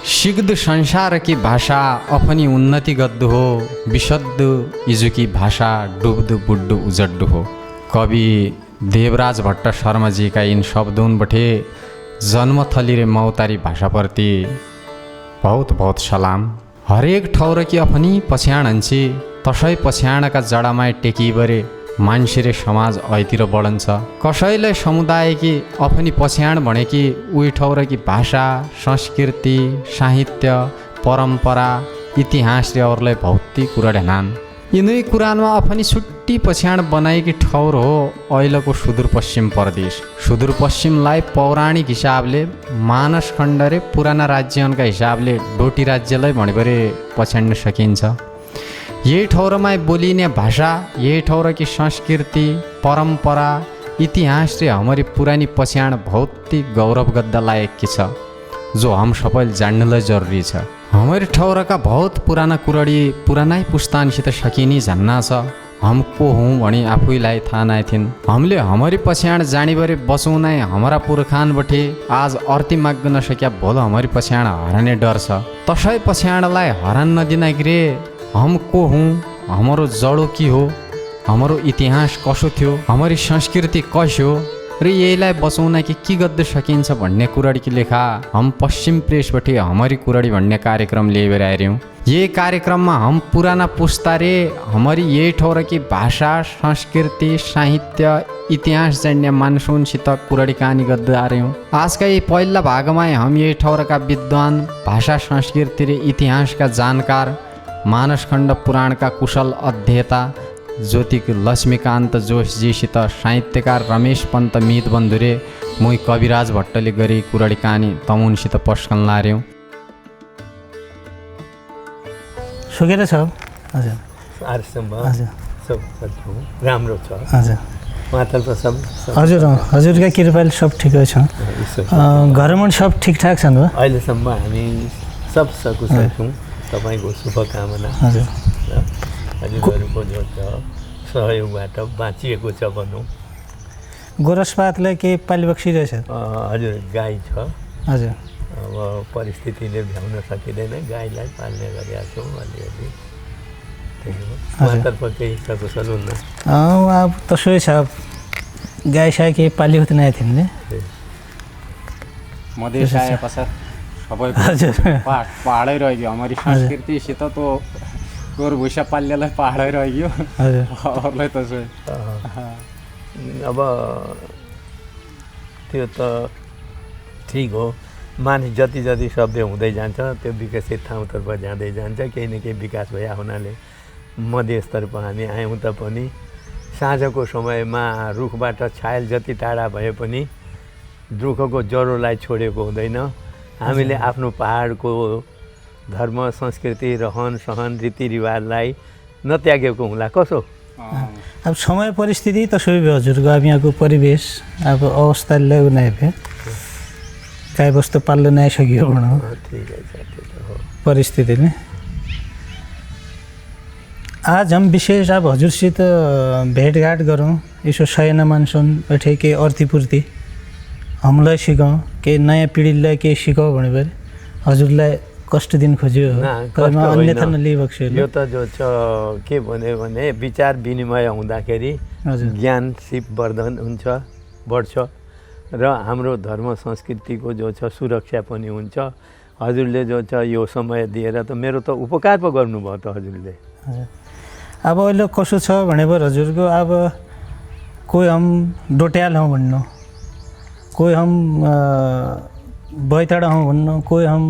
सिग्ध संसार की भाषा अपनी उन्नति गद्दु हो, विशद्ध इजु की भाषा डुब्दु बुड्डु उजड्डु हो। कवि देवराज भट्ट शर्मा जी का इन शब्दों बठे जन्मथली रे मौतारी भाषा प्रति बहुत बहुत सलाम। हरेक ठौर की अपनी पछ्याण हन्छे, तसै पछ्याणका जडामा टेकी बरे मान्छे रे समाज ऐतिर बढन्छ। कसैलाई समुदाय की अपनी पछ्याण भनेकी उही ठौर की भाषा, संस्कृति, साहित्य, परम्परा, इतिहास रे अरूलाई भौतिक कुरा ढानान्। यिनै कुरामा अपनी छुट्टी पछ्याण बनाएकी ठौर हो अहिलेको सुदूरपश्चिम प्रदेश। सुदूरपश्चिमलाई पौराणिक हिसाबले मानस खण्ड रे पुराना राज्यका हिसाबले डोटी राज्यलाई भनेबरे पछ्यान्न सकिन्छ। यही ठौरमा बोलिने भाषा, यही ठौर की संस्कृति, परंपरा, इतिहास रे हमारी पुरानी पछ्याण भौतिक गौरव गद्दा लायक की छ, जो हम सबैले जान्नलाई जरुरी छ। हमारी ठौर का बहुत पुराना कुरडी पुरानै पुस्तानसित सकिनी झन्ना छ। हम को हूँ भनी आफूलाई थाहा नाइ थिन्। हामीले हमारी पछ्याण जानीबरे बचौँ नै हमारा पुर्खान बठे आज अर्ती माग्न नसक्या भोल हमारी पछ्याण हराने डर छ। तसै पछ्याणलाई हरान नदिन गिरे हम को हूँ, हमारो जडो की हो, हमारो इतिहास कसो थियो, हमारी संस्कृति कसो हो र यहीलाई बचाउन के गद्द सकिन्छ भन्ने कुराडी की लेखा हम पश्चिम प्रेसबटे हमारी कुराडी भन्ने कार्यक्रम लिएर आइरह्यौँ। ये कार्यक्रममा हम पुराना पुस्ता रे हमारी यही ठौर की भाषा, संस्कृति, साहित्य, इतिहास जान्ने मान्छौंसित कुराडी कहानी गद्द आइरह्यौँ। आजका यी पहिला भागमा हम यही ठौर का विद्वान, भाषा, संस्कृति र इतिहास का जानकार, मानसखण्ड पुराण का कुशल अध्येता ज्योति लक्ष्मीकान्त जोशीसित साहित्यकार रमेश पन्त मित बन्धुरे मुई कविराज भट्टले गरी कुराडी कहानी तमुनसित पस्कन लार्यौँ। सुकेर छ हजुर आरसम्म हजुर सब राम्रो छ हजुर मातल त सब हजुर हजुरका कृपाले सब ठिकै छ। घरमा सब ठिकठाक छन् हो? अहिलेसम्म हामी सब सकुशल छौँ। तपाईँको शुभकामना हजुर हजुरहरूको जो छ सहयोगबाट बाँचिएको छ भनौँ। गोरसपातलाई केही पाली बक्सिरहेछ? हजुर गाई छ। हजुर अब परिस्थितिले भ्याउन सकिँदैन, गाईलाई पाल्ने गरेका छौँ अलिअलि। त्यही हो, उहाँतर्फ केही सकुशल हुन्न? अब तसै छ, गाई साई केही पाली होत नै थिएन नि। मधेस आएपछि सबै पहाडै रह्यो। हमारी संस्कृतिसित त गोरु भुइँसा पाल्नेलाई पहाडै रह्यो, अरूलाई तसै। अब त्यो त ठिक हो, मानिस जति जति सभ्य हुँदै जान्छ त्यो विकसित ठाउँतर्फ जाँदै जान्छ। केही न केही विकास भए हुनाले मधेसतर्फ हामी आयौँ तापनि साँझको समयमा रुखबाट छायल जति टाढा भए पनि रुखको जरोलाई छोडेको हुँदैन। हामीले आफ्नो पहाडको धर्म, संस्कृति, रहन सहन, रीतिरिवाजलाई नत्यागेको हुँला कसो? अब समय परिस्थिति तसै भयो हजुरको। अब यहाँको परिवेश अब अवस्थाले नै भए गाई बस्तु पाल्न नआइसक्यो भनौँ परिस्थितिले। आज हम विशेष अब हजुरसित भेटघाट गरौँ, यसो सयना मान्छन् बैठे केही अर्थीपूर्ति हामीलाई सिकाउँ, केही नयाँ पिँढीलाई केही सिकाऊ भनेर हजुरलाई कष्ट दिन खोज्यो अन्यथा नलिबक्स्यो। यो त जो छ के भन्यो भने विचार विनिमय हुँदाखेरि ज्ञान सिप वर्धन हुन्छ, बढ्छ र हाम्रो धर्म संस्कृतिको जो छ सुरक्षा पनि हुन्छ। हजुरले जो छ यो समय दिएर त मेरो त उपकार पो गर्नुभयो त हजुरले। अब अहिले कसो छ भनेर हजुरको अब कोही हम डोट्याल हौँ भन्नु, कोही हम बैतडा हौँ भन्नु, कोही हम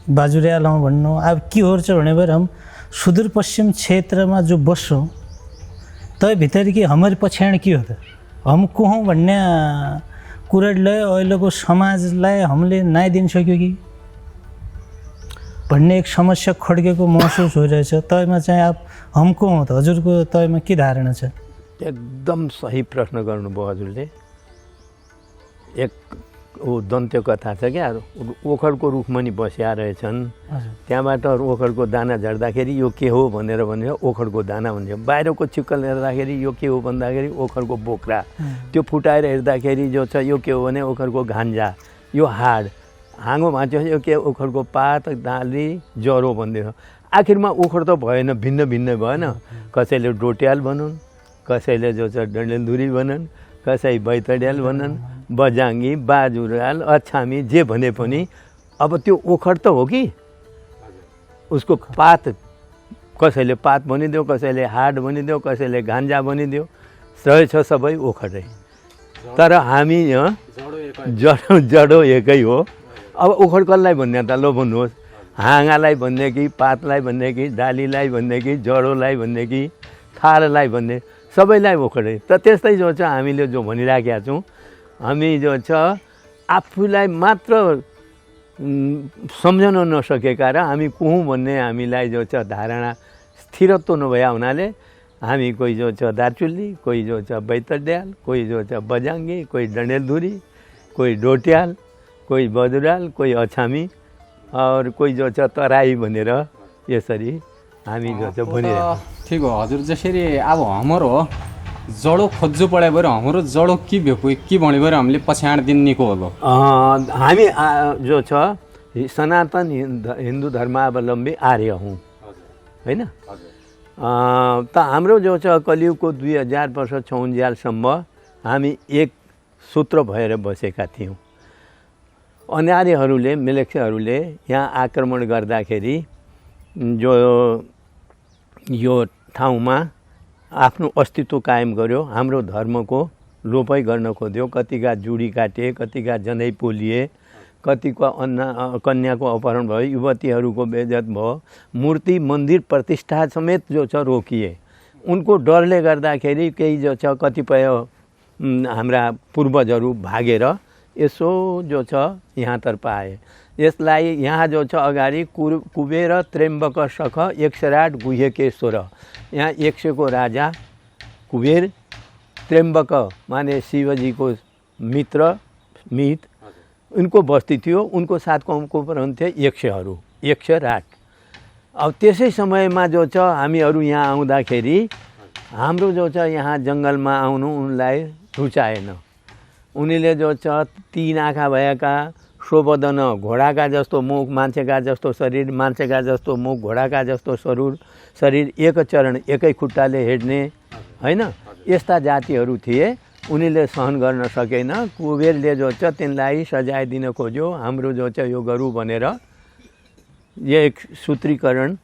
बाजुरियाल हौँ भन्नु। अब के हो भनेर हम सुदूरपश्चिम क्षेत्रमा जो बस्छौँ तै भित्र कि हमारी पछ्याण के हो त, हम को हौँ भन्ने कुरालाई अहिलेको समाजलाई हामीले नदिन सक्यो कि भन्ने एक समस्या खड्केको महसुस भइरहेछ। तैमा चाहिँ अब हम को हौँ त हजुरको तैमा के धारणा छ? एकदम सही प्रश्न गर्नुभयो हजुरले। एक दन्त्य कथा छ क्या, ओखरको रुखमा नि बसिया रहेछन्, त्यहाँबाट ओखरको दाना झर्दाखेरि यो के हो भनेर भनेर ओखरको दाना भन्छ। बाहिरको चिक्कल हेर्दाखेरि यो के हो भन्दाखेरि ओखरको बोक्रा, त्यो फुटाएर हेर्दाखेरि जो छ यो के हो भने ओखरको घान्जा, यो हाड। हाँगो भाँच्यो के ओखरको पात दाली ज्वरो भन्दै छ। आखिरमा ओखर त भएन, भिन्न भिन्न भएन। कसैले डोट्याल भनुन्, कसैले जो छ डडेलधुरी भनन्, कसै बैतड्याल भनन्, बजाङ्गी, बाजुराल, अछामी, जे भने पनि अब त्यो ओखर त हो कि उसको पात, कसैले पात भनिदियो, कसैले हाड भनिदियो, कसैले गान्जा भनिदियो, रहेछ सबै ओखरै। तर हामी जडो एकै हो। अब ओखर कसलाई भन्ने त ल भन्नुहोस्, हाँगालाई भन्ने कि पातलाई भन्ने कि डालीलाई भन्ने कि जडोलाई भन्ने कि थाललाई भन्ने, सबैलाई ओखरै। त त्यस्तै जो छ हामीले जो भनिराखेका छौँ, हामी जो छ आफूलाई मात्र सम्झन नसकेका र हामी को हौँ भन्ने हामीलाई जो छ धारणा स्थिरत्व नभए हुनाले हामी कोही जो छ दार्चुली, कोही जो छ बैतड्याल, कोही जो छ बजाङ्गी, कोही डडेलधुरी, कोही डोट्याल, कोही बजुराल, कोही अछामी और कोही जो छ तराई भनेर यसरी हामी जो छ भनिरहेको। ठिक हो हजुर। जसरी अब हाम्रो जडो खोज्नु पऱ्यो भने हाम्रो जडो के भएको के भन्यो भने हामीले पछाड दिन निको होलो। हामी जो छ सनातन हिन्दू धर्मावलम्बी आर्य हौँ होइन। त हाम्रो जो छ कलियुगको 2000 वर्ष 56 हामी एक सूत्र भएर बसेका थियौँ। अन्यारीहरूले, मिलेक्सेहरूले यहाँ आक्रमण गर्दाखेरि जो यो ठाउँमा आफ्नो अस्तित्व कायम गर्यो, हाम्रो धर्मको लोपै गर्न खोज्यो। कतिका जुडी काटे, कतिका जनै पोलिए, कतिको कन्याको अपहरण भयो, युवतीहरूको बेइज्जत भयो, मूर्ति मन्दिर प्रतिष्ठा समेत जो छ रोकिए। उनको डरले गर्दाखेरि केही जो छ कतिपय हाम्रा पूर्वजहरू भागेर यसो जो छ यहाँतर्फ आए। यसलाई यहाँ जो छ अगाडि कुबेर त्र्यम्बक सख 108 गुह्यकेश्वर, यहाँ 100 को राजा कुबेर, त्र्यम्बक माने शिवजीको मित्र मित, उनको बस्ती थियो। उनको साथ को रहन्थे 100हरू, 108। अब त्यसै समयमा जो छ हामीहरू यहाँ आउँदाखेरि हाम्रो जो छ यहाँ जङ्गलमा आउनु उनलाई रुचाएन। उनीले जो छ 3 आँखा भएका, शोभदन, घोडाका जस्तो मुख, मान्छेका जस्तो शरीर, मान्छेका जस्तो मुख, घोडाका जस्तो शरीर, एक चरण एकै खुट्टाले हिँड्ने होइन, यस्ता जातिहरू थिए। उनीले सहन गर्न सकेन। कुबेरले जो छ तिनलाई सजाय दिन खोज्यो। हाम्रो जो छ यो गरौँ भनेर एक सूत्रीकरण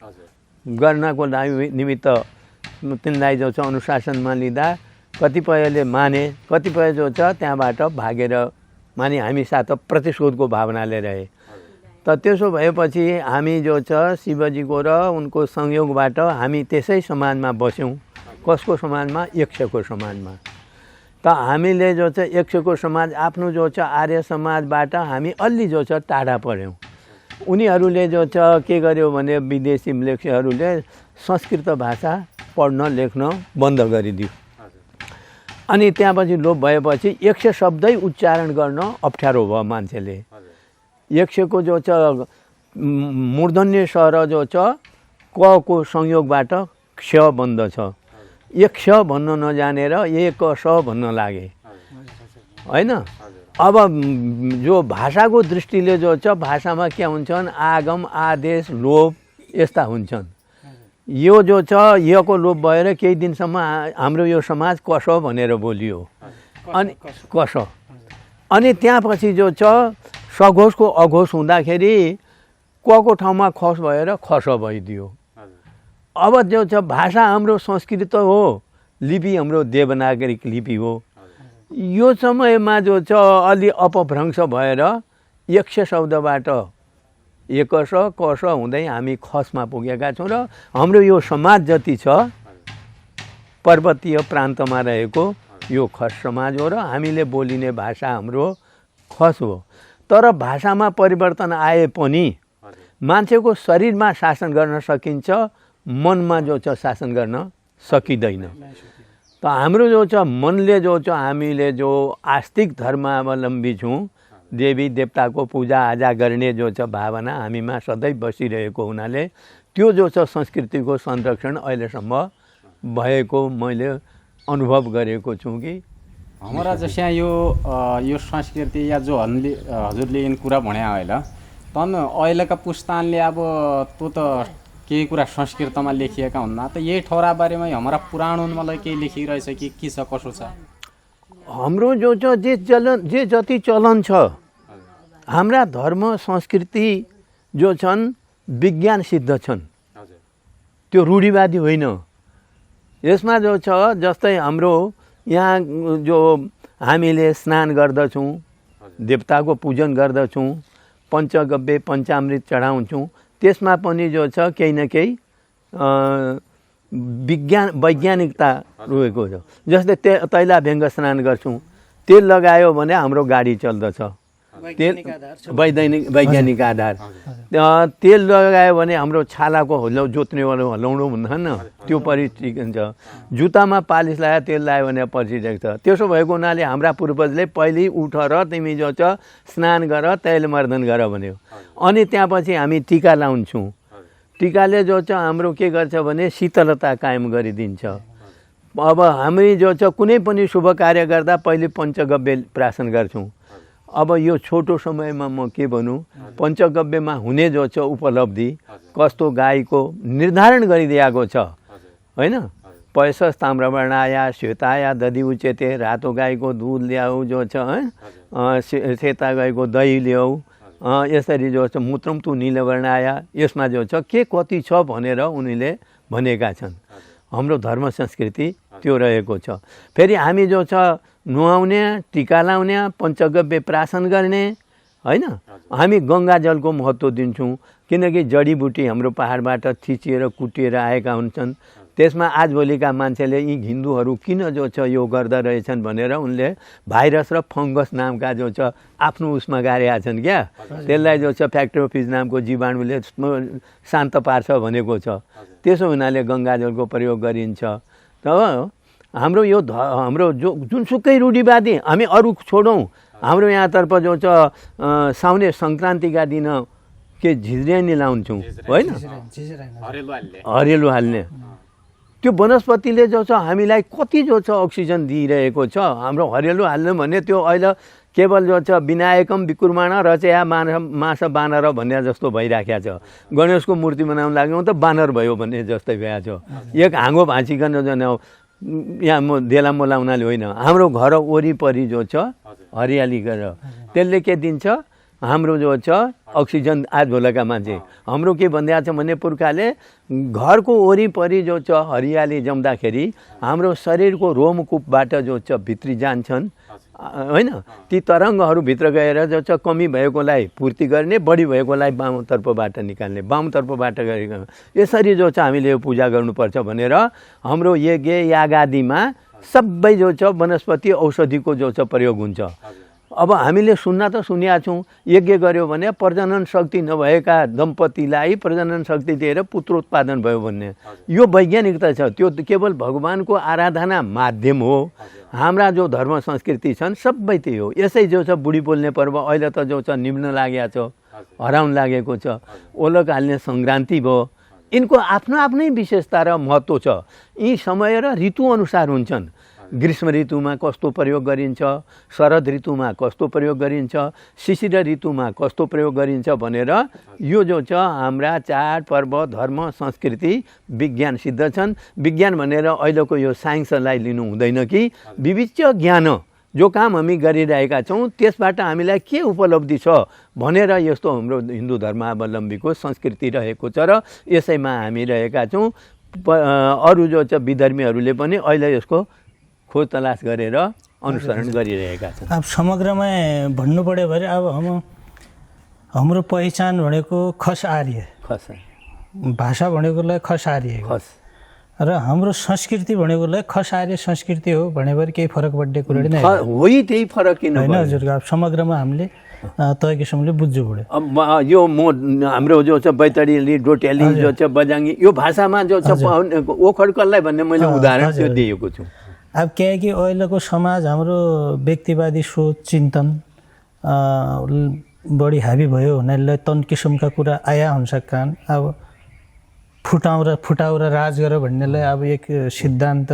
गर्नको निमित्त तिनलाई जो छ अनुशासनमा लिँदा कतिपयले माने, कतिपय जो छ त्यहाँबाट भागेर माने हामी साथ प्रतिशोधको भावनाले रहे। त त्यसो भएपछि हामी जो छ शिवजीको र उनको संयोगबाट हामी त्यसै समाजमा बस्यौँ। कसको समाजमा? 100 को समाजमा। त हामीले जो छ 100 को समाज आफ्नो जो छ आर्य समाजबाट हामी अलि जो छ टाढा पऱ्यौँ। उनीहरूले जो छ के गर्यो भने विदेशी मिलेक्सेहरूले संस्कृत भाषा पढ्न लेख्न बन्द गरिदियो। अनि त्यहाँपछि लोप भएपछि 100 शब्दै उच्चारण गर्न अप्ठ्यारो भयो मान्छेले। 100 को जो छ मूर्धन्य स्वर जो छ क को संयोगबाट क्ष बन्द छ। 100 भन्न नजानेर 100 भन्न लागे होइन। अब जो भाषाको दृष्टिले जो छ भाषामा के हुन्छन्, आगम, आदेश, लोप यस्ता हुन्छन्। यो जो छ यको लोप भएर केही दिनसम्म हाम्रो यो समाज कस भनेर बोलियो। अनि कस, अनि त्यहाँपछि जो छ सघोषको अघोष हुँदाखेरि कको ठाउँमा खस भएर खस भइदियो। अब जो छ भाषा हाम्रो संस्कृत हो, लिपि हाम्रो देवनागरिक लिपि हो। यो समयमा जो छ अलि अपभ्रंश भएर 100 शब्दबाट एकस कस हुँदै हामी खसमा पुगेका छौँ। र हाम्रो यो समाज जति छ पर्वतीय प्रान्तमा रहेको यो खस समाज हो र हामीले बोलिने भाषा हाम्रो खस हो। तर भाषामा परिवर्तन आए पनि मान्छेको शरीरमा शासन गर्न सकिन्छ, मनमा जो छ शासन गर्न सकिँदैन। त हाम्रो जो छ मनले जो छ हामीले जो आस्तिक धर्मावलम्बी छौँ, देवी देवताको पूजा आजा गर्ने जो छ भावना हामीमा सधैँ बसिरहेको हुनाले त्यो जो छ संस्कृतिको संरक्षण अहिलेसम्म भएको मैले अनुभव गरेको छु कि हमारा जैसे यो संस्कृति या जो हजुरले इन कुरा भन्या होला तन अहिलेका पुस्तानले अब त्यो त केही कुरा संस्कृतमा लेखिएका हुन्न त यही ठौरा बारेमा हाम्रा पुराणोमा केही लेखिरहेछ कि के छ कसो छ हाम्रो जो छ जे जति चलन छ हाम्रा धर्म संस्कृति जो छन् विज्ञान सिद्ध छन् त्यो रूढिवादी होइन यसमा जो छ जस्तै हाम्रो यहाँ जो हामीले स्नान गर्दछौँ देवताको पूजन गर्दछौँ पञ्चगव्य पञ्चामृत चढाउँछौँ त्यसमा पनि जो छ केही न केही वैज्ञानिकता रहेको छ जस्तै तैलाभ्यङ्ग स्नान गर्छौँ तेल लगायो भने हाम्रो गाडी चल्दछ तेल वैज्ञानिक आधार तेल लगायो भने हाम्रो छालाको जोत्नेवाला हलाउनु भन्छन् न त्यो परिचिन्छ जुत्तामा पालिस लगायो तेल लगायो भने परिचित छ त्यसो भएको हुनाले हाम्रा पूर्वजले पहिले उठ र तिमी जो छ स्नान गर तेल मर्दन गर भन्यो अनि त्यहाँपछि हामी टीका लाउँछौँ टीकाले जो छ हाम्रो के गर्छ भने शीतलता कायम गरिदिन्छ अब हामी जो छ कुनै पनि शुभ कार्य गर्दा पहिले पञ्चगव्य प्राशन गर्छौँ अब यो छोटो समयमा म के भनौँ पञ्चगव्यमा हुने जो छ उपलब्धि कस्तो गाईको निर्धारण गरिदिएको छ होइन पैसा ताम्रवर्णाया श्वेताया दधि उच्यते रातो गाईको दुध ल्याऊ जो छ सेता गाईको दही ल्याऊ यसरी जो छ मूत्रम तु नीलवर्णाया यसमा जो छ के कति छ भनेर उनीले भनेका छन् हाम्रो धर्म संस्कृति त्यो रहेको छ फेरि हामी जो छ नुहाउने टीका लाउने पञ्चगव्य प्राशन गर्ने होइन हामी गङ्गाजलको महत्त्व दिन्छौँ किनकि जडीबुटी हाम्रो पहाडबाट थिचिएर कुटिएर आएका हुन्छन् त्यसमा आजभोलिका मान्छेले यी हिन्दूहरू किन जो छ यो गर्दा रहेछन् भनेर उनले भाइरस र फङ्गस नामका जो छ आफ्नो उसमा गारेका छन् क्या त्यसलाई जो छ फ्याक्टोफिज नामको जीवाणुले शान्त पार्छ भनेको छ त्यसो हुनाले गङ्गाजलको प्रयोग गरिन्छ त हाम्रो यो हाम्रो जो जुनसुकै रूढिवादी हामी अरू छोडौँ हाम्रो यहाँतर्फ जो छ साउने सङ्क्रान्तिका दिन के झिज्रेनी लाउँछौँ होइन हरेलो हाल्ने त्यो वनस्पतिले जो छ हामीलाई कति जो छ अक्सिजन दिइरहेको छ हाम्रो हरेलो हाल्नु भने त्यो अहिले केवल जो छ विनायकम विकुर्माण रचया मास बानर भन्ने जस्तो भइराखेको छ गणेशको मूर्ति बनाउन लाग्यौँ त बानर भयो भन्ने जस्तै भएको छ एक हाँगो भाँचिकन जन यहाँ म देला मोला हुनाले होइन हाम्रो घर वरिपरि जो छ हरियाली गरेर त्यसले के दिन्छ हाम्रो जो छ अक्सिजन आजभोलिका मान्छे हाम्रो के भनिदिएको छ भने पुर्खाले घरको वरिपरि जो छ हरियाली जम्दाखेरि हाम्रो शरीरको रोमकूपबाट जो छ भित्री जान्छन् होइन ती तरङ्गहरू भित्र गएर जो छ कमी भएकोलाई पूर्ति गर्ने बढी भएकोलाई वामतर्फबाट निकाल्ने वामतर्फबाट गरेको यसरी जो छ हामीले यो पूजा गर्नुपर्छ भनेर हाम्रो यज्ञ यागादिमा सबै जो छ वनस्पति औषधिको जो छ प्रयोग हुन्छ अब हामीले सुन्न त सुनेका छौँ यज्ञ गर्यो भने प्रजनन शक्ति नभएका दम्पतिलाई प्रजनन शक्ति दिएर पुत्र उत्पादन भयो भन्ने यो वैज्ञानिकता छ त्यो केवल भगवानको आराधना माध्यम हो हाम्रा जो धर्म संस्कृति छन् सबै त्यही हो यसै जो छ बुढी बोल्ने पर्व अहिले त जो छ निम्न लागेको छ हराउन लागेको छ ओलक हाल्ने सङ्क्रान्ति भयो यिनको आफ्नो आफ्नै विशेषता र महत्त्व छ यी समय र ऋतु अनुसार हुन्छन् ग्रीष्म ऋतुमा कस्तो प्रयोग गरिन्छ शरद ऋतुमा कस्तो प्रयोग गरिन्छ शिशिर ऋतुमा कस्तो प्रयोग गरिन्छ भनेर यो जो छ हाम्रा चाड पर्व धर्म संस्कृति विज्ञान सिद्ध छन् विज्ञान भनेर अहिलेको यो साइन्सलाई लिनु हुँदैन कि विविध ज्ञान जो काम हामी गरिरहेका छौँ त्यसबाट हामीलाई के उपलब्धि छ भनेर यस्तो हाम्रो हिन्दू धर्मावलम्बीको संस्कृति रहेको छ र यसैमा हामी रहेका छौँ अरू जो छ विधर्मीहरूले पनि अहिले यसको खोज तलास गरेर अनुसरण गरिरहेका छन् अब समग्रमा भन्नु पऱ्यो भने अब हाम्रो पहिचान भनेको खस आर्य भाषा भनेकोलाई खस आर्य र हाम्रो संस्कृति भनेकोलाई खस आर्य संस्कृति हो भनेर केही फरक बढ्ने कुरो नै होइन त्यही फरक किन होइन हजुर अब समग्रमा हामीले तय किसिमले बुझ्नु पऱ्यो अब यो म हाम्रो जो छ बैतडी डोट्याली जो छ बजाङ्गी यो भाषामा जो छ ओखडकल्लाई भन्ने मैले उदाहरण त्यो दिएको छु अब के है कि अहिलेको समाज हाम्रो व्यक्तिवादी सोच चिन्तन बढी हाबी भयो हुनाले तन किसिमका कुरा आया हुन्छ कान अब फुटाउ र राज गर भन्नेलाई अब एक सिद्धान्त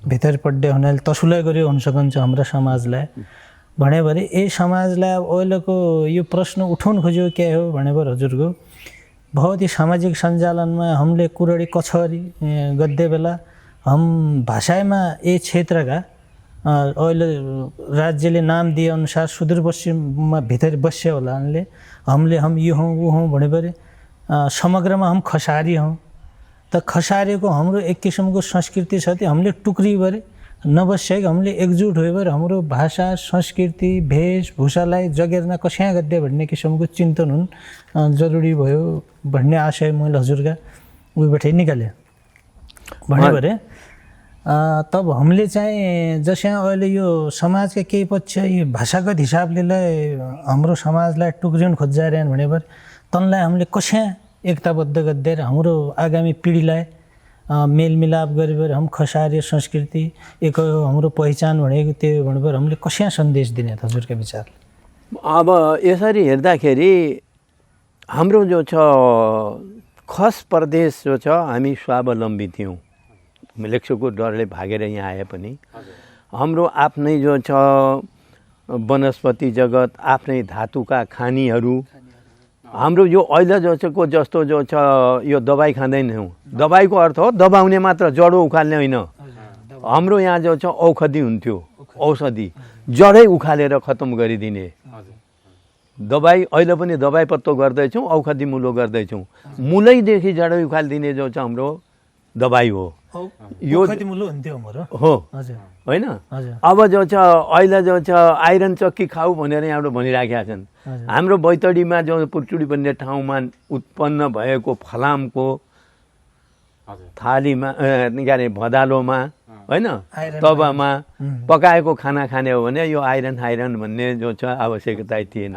भित्र पड्डे हुनाले तसुलाई गर्यो हुन सकन्छ हाम्रो समाजलाई भनेभरि यही समाजलाई अहिलेको यो प्रश्न उठाउन खोज्यो के हो भनेर हजुरको बहुत ही सामाजिक सञ्जालनमा हामीले कुरडी कछरी गद्दे बेला हम भाषामा यही क्षेत्रका अहिले राज्यले नाम दिए अनुसार सुदूरपश्चिममा भित्र बस्यो होला हामीले हम यो हौँ वो हौँ भनेर समग्रमा हम खसारी हौँ त खसारीको हाम्रो एक किसिमको संस्कृति छ त्यो हामीले टुक्री गरे नबस्याक हामीले एकजुट हो भएर हाम्रो भाषा संस्कृति वेशभूषालाई जगेर्ना कस्या गद्दे भन्ने किसिमको चिन्तन हुन् जरुरी भयो भन्ने आशय मैले हजुरका उबाट निकाले भने भरे तब हामीले चाहिँ जसै अहिले यो समाजका केही पक्ष यो भाषागत हिसाबले हाम्रो समाजलाई टुक्रिन खोज्जारेन भनेर तनलाई हामीले कस्या एकताबद्ध गद्देर हाम्रो आगामी पिँढीलाई मेलमिलाप गरेर हम खसारी संस्कृति एक हाम्रो पहिचान भनेको त्यो भनेर हामीले कस्या सन्देश दिने हजुरका विचार? अब यसरी हेर्दाखेरि हाम्रो जो छ खस प्रदेश जो छ हामी स्वावलम्बी थियौँ लेक्सोको डरले भागेर यहाँ आए पनि हाम्रो आफ्नै जो छ वनस्पति जगत आफ्नै धातुका खानीहरू हाम्रो यो अहिले जो छ को जस्तो जो छ यो दबाई खाँदैनौँ दबाईको अर्थ हो दबाउने मात्र जडो उखाल्ने होइन हाम्रो यहाँ जो छ औषधि हुन्थ्यो औषधि जडै उखालेर खत्तम गरिदिने दबाई अहिले पनि दबाई पत्तो गर्दैछौँ औषधि मुलो गर्दैछौँ मुलैदेखि जडै उखालिदिने जो छ हाम्रो दबाई हो यो हो होइन अब जो छ अहिले जो छ आइरन चक्की खाऊ भनेर यहाँबाट भनिराखेका छन् हाम्रो बैतडीमा जो पुर्चुडी भन्ने ठाउँमा उत्पन्न भएको फलामको थालीमा के अरे भदालोमा होइन तवामा पकाएको खाना खाने हो भने यो आइरन भन्ने जो छ आवश्यकता थिएन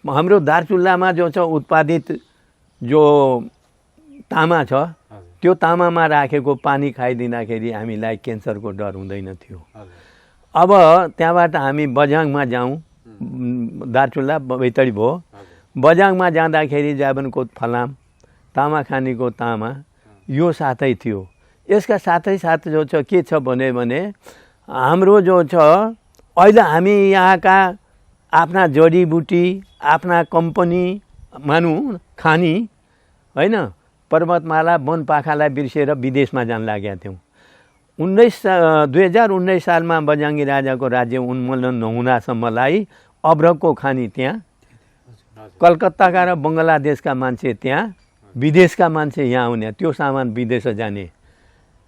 हाम्रो दार्चुल्लामा जो छ उत्पादित जो तामा छ त्यो तामामा राखेको पानी खाइदिँदाखेरि हामीलाई क्यान्सरको डर हुँदैन थियो अब त्यहाँबाट हामी बझाङमा जाउँ दार्चुल्ला बैतडी भयो बझाङमा जाँदाखेरि जाबनको फलाम तामाखानीको तामा यो साथै थियो यसका साथै साथ जो छ के छ भने हाम्रो जो छ अहिले हामी यहाँका आफ्ना जडीबुटी आफ्ना कम्पनी मानौँ खानी होइन पर्वतमाला वनपाखालाई बिर्सेर विदेशमा जान लागेका थियौँ 2019 सालमा बझाङ्गी राजाको राज्य उन्मूलन नहुँदासम्मलाई अब्रकको खानी त्यहाँ कलकत्ताका र बङ्गलादेशका मान्छे त्यहाँ विदेशका मान्छे यहाँ आउने त्यो सामान विदेश जाने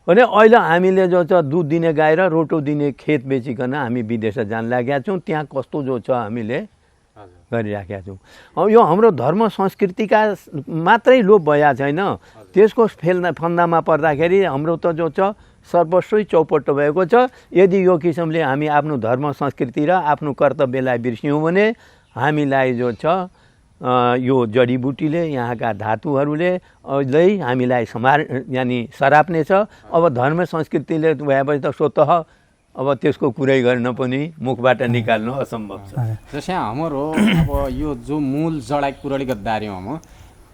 भने अहिले हामीले जो छ दुध दिने गाई र रोटो दिने खेत बेचिकन हामी विदेश जान लागेका छौँ त्यहाँ कस्तो जो छ हामीले गरिराखेका छौँ अब यो हाम्रो धर्म संस्कृतिका मात्रै लोप भएका छैन त्यसको फन्दामा पर्दाखेरि हाम्रो त जो छ सर्वस्वै चौपट्टो भएको छ यदि यो किसिमले हामी आफ्नो धर्म संस्कृति र आफ्नो कर्तव्यलाई बिर्स्यौँ भने हामीलाई जो छ यो जडीबुटीले यहाँका धातुहरूले अझै हामीलाई यानि सराप्ने छ अब धर्म संस्कृतिले भएपछि त स्वतः अब त्यसको कुरै गर्न पनि मुखबाट निकाल्नु असम्भव छ जस्तै हाम्रो अब यो जो मूल जडाई कुरडी गद्दारी हम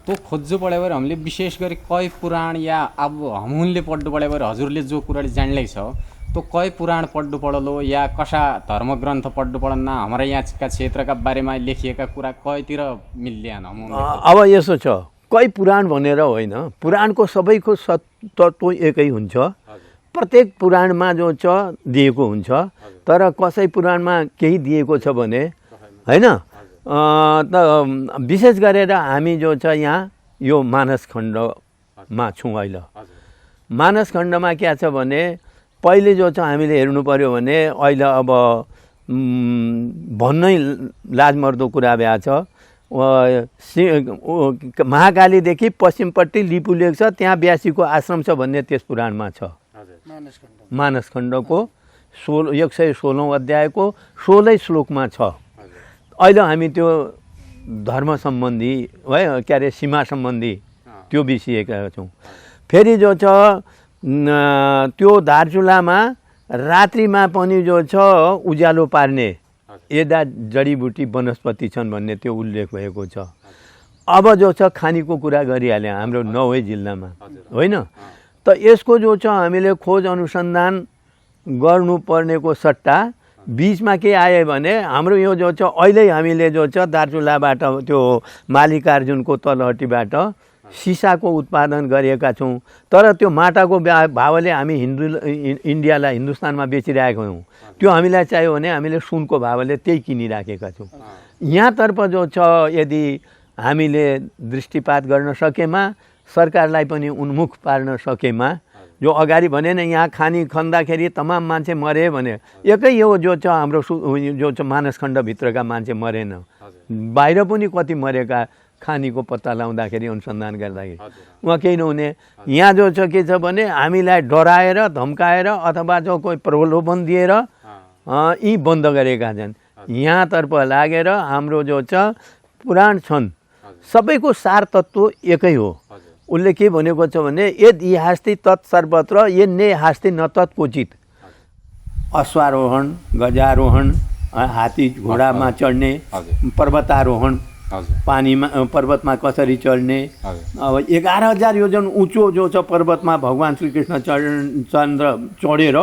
तो खोज्नु पड़े भएर हामीले विशेष गरी कै पुराण या अब हमूलले पढ्नु पड़े भएर हजुरले जो कुराडी जान्दै छ तो कै पुराण पढ्नु पड़लो या कसा धर्मग्रन्थ पढ्नु पडन्न हाम्रो यहाँका क्षेत्रका बारेमा लेखिएका कुरा कैतिर मिल्दैन अब यसो छ कै पुराण भनेर होइन पुराणको सबैको तत्त्व एकै हुन्छ प्रत्येक पुराणमा जो छ दिएको हुन्छ तर कसै पुराणमा केही दिएको छ भने हैन त विशेष गरेर हामी जो छ यहाँ यो मानस खण्डमा छौँ अहिले मानस खण्डमा के छ भने पहिले जो छ हामीले हेर्नु पर्यो भने अहिले अब भन्नै लाजमर्दो कुरा भए छ महाकालीदेखि पश्चिमपट्टि लिपुलेक छ त्यहाँ ब्यासीको आश्रम छ भन्ने त्यस पुराणमा छ मानस खण्डको 116औं अध्यायको 16 श्लोकमा छ अहिले हामी त्यो धर्म सम्बन्धी है के अरे सीमा सम्बन्धी त्यो बिर्सिएका छौँ फेरि जो छ त्यो दार्चुलामा रात्रिमा पनि जो छ उज्यालो पार्ने यदा जडीबुटी वनस्पति छन् भन्ने त्यो उल्लेख भएको छ। अब जो छ खानीको कुरा गरिहाल्यो हाम्रो 9 जिल्लामा होइन त यसको जो छ हामीले खोज अनुसन्धान गर्नुपर्नेको सट्टा बिचमा के आयो भने हाम्रो यो जो छ अहिले हामीले जो छ दार्चुलाबाट त्यो मालिकार्जुनको तलहटीबाट सिसाको उत्पादन गरेका छौँ। तर त्यो माटाको भावले हामी इन्डियालाई हिन्दुस्तानमा बेचिरहेका हौँ। त्यो हामीलाई चाहियो भने हामीले सुनको भावले त्यही किनिराखेका छौँ। यहाँतर्फ जो छ यदि हामीले दृष्टिपात गर्न सकेमा, सरकारलाई पनि उन्मुख पार्न सकेमा, जो अगाडि भने नि यहाँ खानी खन्दाखेरि तमाम मान्छे मरे भने एकै यो जो छ हाम्रो जो छ मानसखण्डभित्रका मान्छे मरेन, बाहिर पनि कति मरेका खानीको पत्ता लगाउँदाखेरि अनुसन्धान गर्दाखेरि उहाँ केही नहुने। यहाँ जो छ के छ भने हामीलाई डराएर धम्काएर अथवा जो कोही प्रलोभन दिएर यी बन्द गरेका छन्। यहाँतर्फ लागेर हाम्रो जो छ पुराण छन् सबैको सार तत्त्व एकै हो। उसले के भनेको छ भने यद इहास्ति तत् सर्वत्र ये ने हास्ति न तत् क्वचित। अश्वारोहण, गजारोहण, हात्ती घोडामा चढ्ने, पर्वतारोहण, पानीमा पर्वतमा कसरी चढ्ने, अब 11,000 योजन उँचो जो छ पर्वतमा भगवान् श्रीकृष्ण चढेर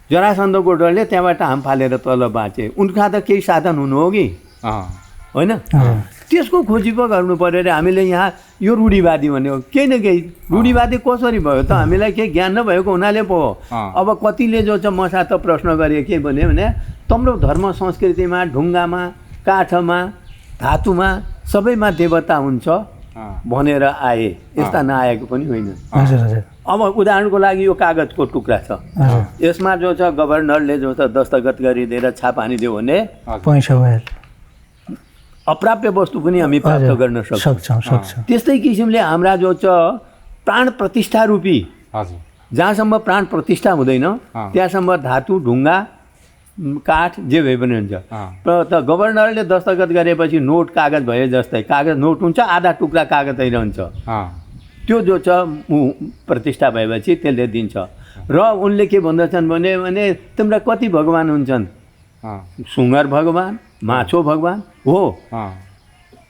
जरासन्धको डरले त्यहाँबाट हाम फालेर तल बाँचे। उनका त केही साधन हुनु हो कि होइन? त्यसको खोजी पो गर्नु पऱ्यो अरे। हामीले यहाँ यो रूढिवादी भन्यो, केही न केही रूढिवादी कसरी भयो त? हामीलाई केही ज्ञान नभएको हुनाले पो हो। अब कतिले जो छ मसा त प्रश्न गरे के भन्यो भने तम्रो धर्म संस्कृतिमा ढुङ्गामा, काठमा, धातुमा सबैमा देवता हुन्छ भनेर आए, यस्ता नआएको पनि होइन। अब उदाहरणको लागि यो कागजको टुक्रा छ, यसमा जो छ गभर्नरले जो छ दस्तखत गरिदिएर छाप हानिदियो भने पैसा भएर अप्राप्य वस्तु पनि हामी प्राप्त गर्न सक्छौँ। त्यस्तै किसिमले हाम्रा जो छ प्राण प्रतिष्ठा रूपी, जहाँसम्म प्राण प्रतिष्ठा हुँदैन त्यहाँसम्म धातु, ढुङ्गा, काठ जे भए पनि हुन्छ। त गभर्नरले दस्तखत गरेपछि नोट कागज भए जस्तै कागज नोट हुन्छ, आधा टुक्रा कागज रहन्छ। त्यो जो छ प्रतिष्ठा भएपछि त्यसले दिन्छ। र उनले के भन्दछन् भने तिम्रा कति भगवान हुन्छन्? सुँगर भगवान, माछो भगवान हो।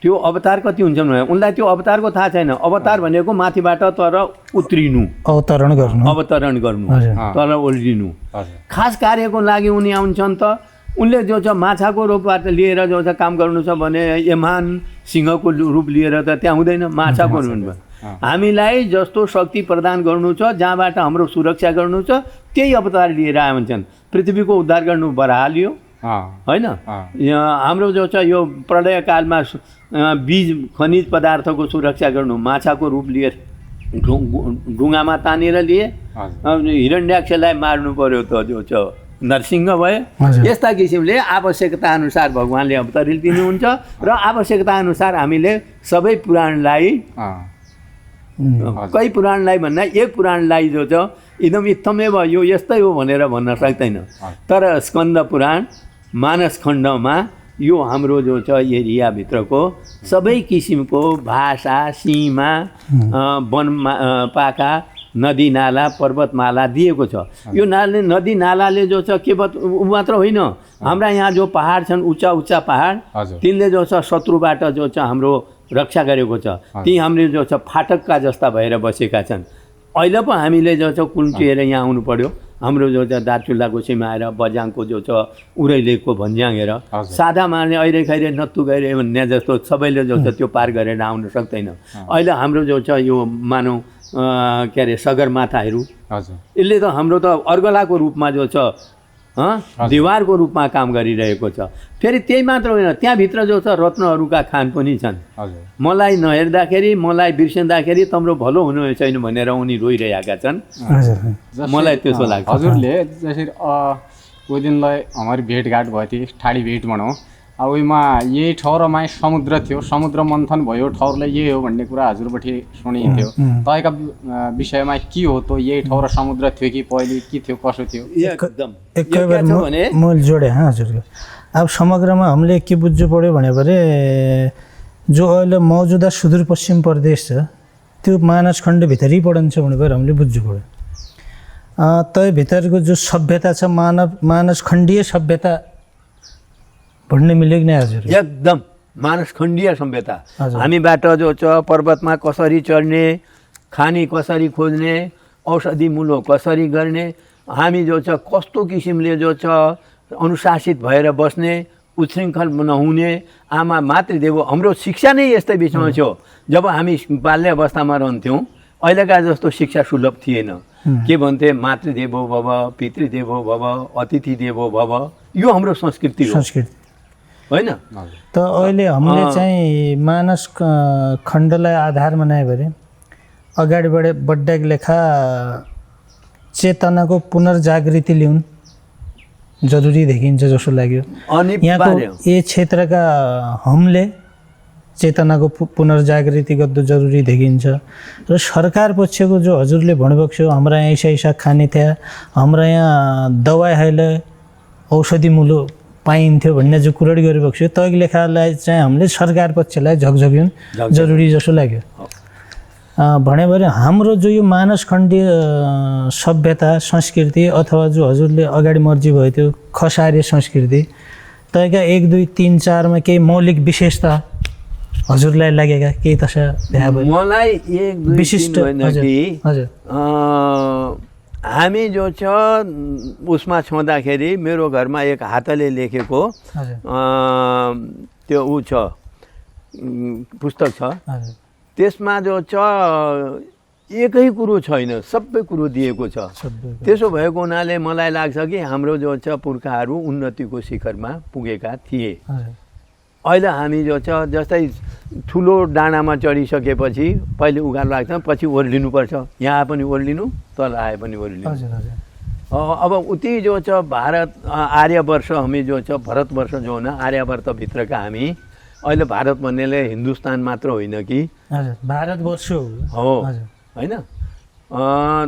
त्यो अवतार कति हुन्छन् भने उनलाई त्यो अवतारको थाहा छैन। अवतार भनेको माथिबाट तर उत्रिनु, अवतरण गर्नु, तर ओल्रिनु। खास कार्यको लागि उनी आउँछन् त उनले जो छ माछाको रूपबाट लिएर जो छ काम गर्नु छ भने यमान सिंहको रूप लिएर त त्यहाँ हुँदैन, माछाको रूपमा। हामीलाई जस्तो शक्ति प्रदान गर्नु छ, जहाँबाट हाम्रो सुरक्षा गर्नु छ, त्यही अवतार लिएर आउँछन्। पृथ्वीको उद्धार गर्नु बराह लियो होइन? हाम्रो जो छ यो प्रलयकालमा बीज खनिज पदार्थको सुरक्षा गर्नु माछाको रूप लिएर ढुङ्गामा तानेर लिए। हिरण्याक्षलाई मार्नु पर्यो त जो छ नरसिंह भयो। यस्ता किसिमले आवश्यकता अनुसार भगवान्ले अवतरित दिनुहुन्छ र आवश्यकता अनुसार हामीले सबै पुराणलाई, कई पुराणलाई भन्दा एक पुराणलाई जो छ एकदम इत्थमै भयो यो यस्तै हो भनेर भन्न सक्दैन। तर स्कन्द पुराण, मानस खण्डमा यो हाम्रो जो छ एरियाभित्रको सबै किसिमको भाषा, सीमा, वनमा पाखा, नदी नाला, पर्वतमाला दिएको छ। यो नदी नालाले जो छ केवल मात्र होइन, हाम्रा यहाँ जो पहाड छन् उच्चा उच्चा पहाड, तिनले जो छ शत्रुबाट जो छ हाम्रो रक्षा गरेको छ। ती हामीले जो छ फाटकका जस्ता भएर बसेका छन्। अहिले पो हामीले जो छ कुल्टिएर यहाँ आउनु पर्यो। हाम्रो जो छ दार्चुलाको सीमा आएर बजाङको जो छ उरैलेको भन्ज्याङ हेर, सादा मार्ने अहिले खैरे नत्तु गरे भन्ने जस्तो सबैले जो छ त्यो पार गरेर आउन सक्दैन। अहिले हाम्रो जो छ यो मानौ के अरे सगरमाथाहरू, यसले त हाम्रो त अर्गलाको रूपमा जो छ दिवारको रूपमा काम गरिरहेको छ। फेरि त्यही मात्र होइन, त्यहाँभित्र जो छ रत्नहरूका खान पनि छन्। मलाई नहेर्दाखेरि, मलाई बिर्सिँदाखेरि तम्रो भलो हुनु छैन भनेर उनी रोइरहेका छन्। मलाई त्यसो लाग्छ। हजुरले जसरी वो दिनलाई हमारी भेटघाट भयो थियो, ठाडी भेट भनौँ। अब उहीमा यही ठाउँमा समुद्र थियो, समुद्र मन्थन भयो, ठाउँलाई यही हो भन्ने कुरा हजुरपट्टि सुनिन्थ्यो। तपाईँका विषयमा के हो त? यही ठाउँ र समुद्र थियो कि पहिले के थियो, कसो थियो? एकदम एकै बार मैले जोडेँ हजुरको। अब समग्रमा हामीले के बुझ्नु पऱ्यो भने जो अहिले मौजुदा सुदूरपश्चिम प्रदेश छ त्यो मानस खण्डभित्रै पढन्छ भनेर हामीले बुझ्नु पऱ्यो। त्यो भित्रको जो सभ्यता छ मानस खण्डीय सभ्यता भन्ने मिल्यो कि नै हजुर? एकदम मानस खण्डीय सभ्यता। हामीबाट जो छ पर्वतमा कसरी चढ्ने, खानी कसरी खोज्ने, औषधि मूलो कसरी गर्ने, हामी जो छ कस्तो किसिमले जो छ अनुशासित भएर बस्ने, उच्छृङ्खल नहुने, आमा मातृदेव हाम्रो शिक्षा नै यस्तै बिचमा थियो। जब हामी बाल्य अवस्थामा रहन्थ्यौँ अहिलेका जस्तो शिक्षा सुलभ थिएन। के भन्थे, मातृदेवो भव, पितृदेवो भव, अतिथि देवो भव, यो हाम्रो संस्कृति हो होइन। त अहिले हामीले चाहिँ मानस खण्डलाई आधार बनायो भने अगाडि बढ्दाको लेखा चेतनाको पुनर्जागृति ल्याउनु जरुरी देखिन्छ जस्तो लाग्यो। यहाँको यो क्षेत्रका हमले चेतनाको पुनर्जागृति गर्नु जरुरी देखिन्छ र सरकार पक्षको जो हजुरले भन्नुभएको छ हाम्रा यहाँ ऐसा खाने थिए, हाम्रा यहाँ दवाई हाइले औषधि मूलो पाइन्थ्यो भन्ने जो कुराडी गरिरहेको छ तैको लेखालाई चाहिँ हामीले सरकार पक्षलाई झकझक्युन जरुरी जस्तो लाग्यो। भने हाम्रो जो यो मानसखण्डीय सभ्यता संस्कृति अथवा जो हजुरले अगाडि मर्जी भयो त्यो खसारे संस्कृति तैका 1 2 3 4 मा केही मौलिक विशेषता हजुरलाई लागेका केही तसा भ्या भयो? मलाई 1 2 विशिष्ट होइन कि हजुर हामी जो छ उसमा छँदाखेरि मेरो घरमा एक हातले लेखेको त्यो ऊ छ पुस्तक छ, त्यसमा जो छ एकै कुरो छैन, सबै कुरो दिएको छ। त्यसो भएको हुनाले मलाई लाग्छ कि हाम्रो जो छ पुर्खाहरू उन्नतिको शिखरमा पुगेका थिए। अहिले हामी जो छ जस्तै ठुलो डाँडामा चढिसकेपछि पहिले उकालो लाग्छ, पछि ओर्लिनुपर्छ, यहाँ पनि ओर्लिनु, तल आए पनि ओर्लिनु। अब उति जो छ भारत आर्यवर्ष हामी जो छ भारतवर्ष जो हुन आर्यवर्तभित्रका हामी अहिले भारत भन्नेले हिन्दुस्तान मात्र होइन कि भारतवर्ष हो होइन।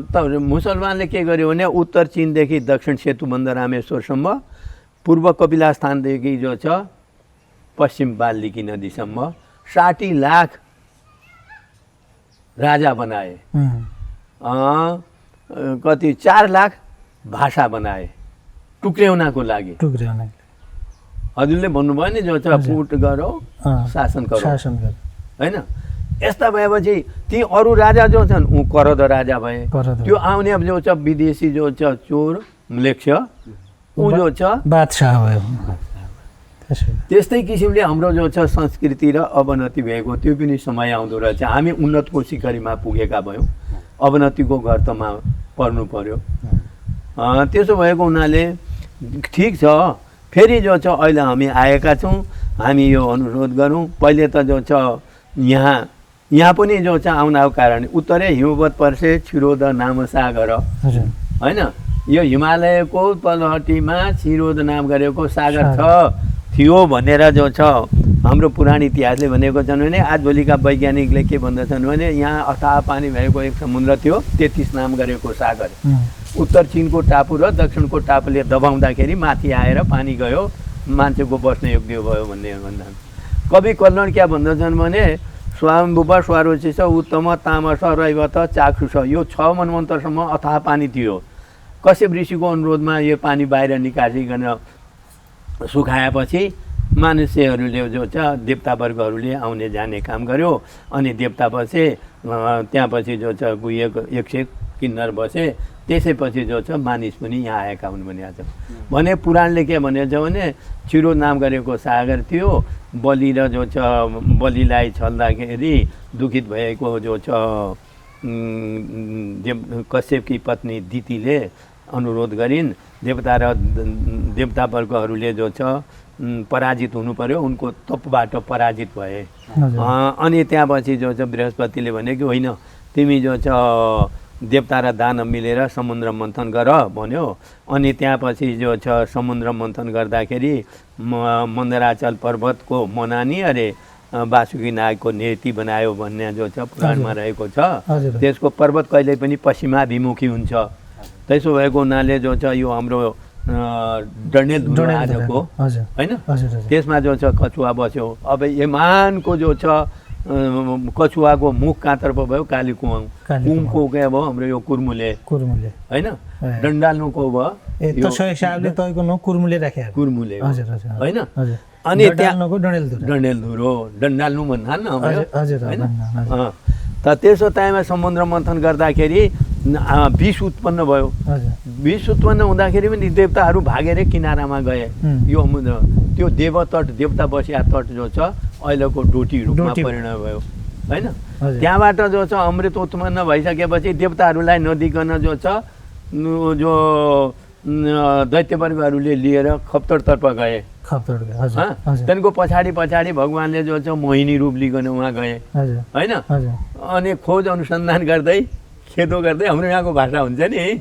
त मुसलमानले के गर्यो भने उत्तर चीनदेखि दक्षिण सेतुबन्ध रामेश्वरसम्म, पूर्व कपिलास्थानदेखि जो छ पश्चिम बाल्मिकी नदीसम्म 60 लाख राजा बनाए, कति 4 लाख भाषा बनाए टुक्र्याउनको लागि। हजुरले भन्नुभयो नि जो छ फुट गरौ शासन गरौ होइन। यस्ता भएपछि ती अरू राजा जो छन् ऊ करद राजा भए, त्यो आउने अब जो छ विदेशी जो छ चोर म्लेच्छ ऊ जो छ बादशाह भयो। त्यस्तै किसिमले हाम्रो जो छ संस्कृति र अवनति भएको त्यो पनि समय आउँदो रहेछ। हामी उन्नतको शिखरीमा पुगेका भयौँ, अवनतिको गर्तमा पर्नु पर्यो। त्यसो भएको हुनाले ठिक छ, फेरि जो छ अहिले हामी आएका छौँ, हामी यो अनुरोध गरौँ। पहिले त जो छ यहाँ पनि जो छ आउनको कारण उत्तरे हिमवत पर्से छिरोद नाम सागर होइन। यो हिमालयको तलहटीमा छिरोद नाम गरेको सागर थियो भनेर जो छ हाम्रो पुराण इतिहासले भनेको छन् भने आजभोलिका वैज्ञानिकले के भन्दछन् भने यहाँ अथाह पानी भएको एक समुद्र थियो, 33 नाम गरेको सागर। उत्तर चीनको टापु र दक्षिणको टापुले दबाउँदाखेरि माथि आएर पानी गयो, मान्छेको बस्ने योग्य भयो भन्ने भन्छन्। कवि कल्याण क्या भन्दछन् भने स्वयम्भुव स्वरोचिस उत्तम तामस रैवत चाक्षुष, यो 6 मनमन्तरसम्म अथाह पानी थियो। कश्यप ऋषिको अनुरोधमा यो पानी बाहिर निकासिकन सुखाएपछि मानिसहरूले जो छ देवतावर्गहरूले आउने जाने काम गर्यो। अनि देवतापछि त्यहाँपछि जो छ गुहिएको 100 किन्नर बसे, त्यसैपछि जो छ मानिस पनि यहाँ आएका हुन् भनिएको छ। भने पुराणले के भनेको छ भने छिरो नाम गरेको सागर थियो, बलि र जो छ बलिलाई छल्दाखेरि दुखित भएको जो छ कश्यपकी पत्नी दितिले अनुरोध गरिन्, देवता र देवतावर्गहरूले जो छ पराजित हुनु पर्यो, उनको तपबाट पराजित भए। अनि त्यहाँपछि जो छ बृहस्पतिले भने कि होइन तिमी जो छ देवता र दानव मिलेर समुद्र मन्थन गर भन्यो। अनि त्यहाँपछि जो छ समुद्र मन्थन गर्दाखेरि मन्दराचल पर्वतको मनानी अरे वासुकी नागको नेति बनायो भन्ने जो छ पुराणमा रहेको छ। त्यसको पर्वत कहिल्यै पनि पश्चिमाभिमुखी हुन्छ। त्यसो भएको हुनाले जो छ यो हाम्रो डडेलधुरो आजको होइन, त्यसमा जो छ कछुवा बस्यो। अब यमानको जो छ कछुवाको मुख कहाँतर्फ भयो कालीकुवाङ, कुङको के भयो हाम्रो यो कुर्मुले होइन, डन्डाल्नुको भयो कुर्मुले होइन। अनि त्यहाँ डडेलधुरो डन्डाल्नु भन्दा न होइन। त त्यसो टाइममा समुद्र मन्थन गर्दाखेरि विष उत्पन्न भयो। हजुर विष उत्पन्न हुँदाखेरि पनि देवताहरू भागेर किनारामा गए। यो समुद्र त्यो देवतट देवता बसिया तट जो छ अहिलेको डोटी रूपमा परिणत भयो होइन। त्यहाँबाट जो छ अमृत उत्पन्न भइसकेपछि देवताहरूलाई नदिकन जो छ जो दैत्यवर्गहरूले लिएर खप्तडतर्फ गए। त्यहाँदेखिको पछाडि पछाडि भगवान्ले जो छ मोहिनी रूप लिकन उहाँ गए होइन। अनि खोज अनुसन्धान गर्दै खेदो गर्दै हाम्रो यहाँको भाषा हुन्छ नि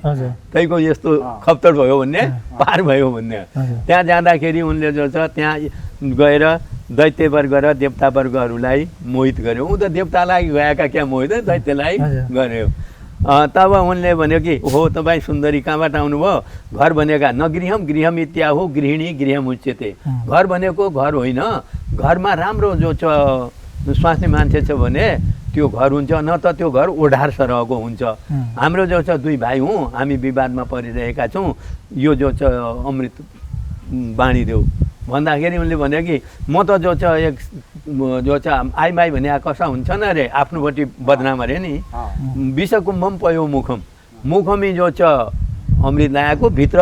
त्यहीको यस्तो खप्तड भयो भन्ने पार भयो भन्ने। त्यहाँ जाँदाखेरि उनले जो छ त्यहाँ गएर दैत्यवर्ग र देवतावर्गहरूलाई मोहित गर्यो। ऊ त देवतालाई गएका क्या मोहित दैत्यलाई गर्यो। तब उनले भन्यो कि हो तपाईँ सुन्दरी कहाँबाट आउनुभयो? घर भनेका न गृहम गृहम इत्याहो गृहिणी गृहम उच्यते। घर भनेको घर होइन, घरमा राम्रो जो छ स्वास्नी मान्छे छ भने त्यो घर हुन्छ, न त त्यो घर ओढार सरहको हुन्छ। हाम्रो जो छ दुई भाइ हौँ, हामी विवादमा परिरहेका छौँ, यो जो छ अमृत बाँडिदेऊ भन्दाखेरि उनले भन्यो कि म त जो छ एक जो छ आइ माई भने कसो हुन्छ न अरे आफ्नोपट्टि बदनाम अरे नि। विषकुम्भम पयो मुखम, मुखमी जो छ अमृत लगाएको भित्र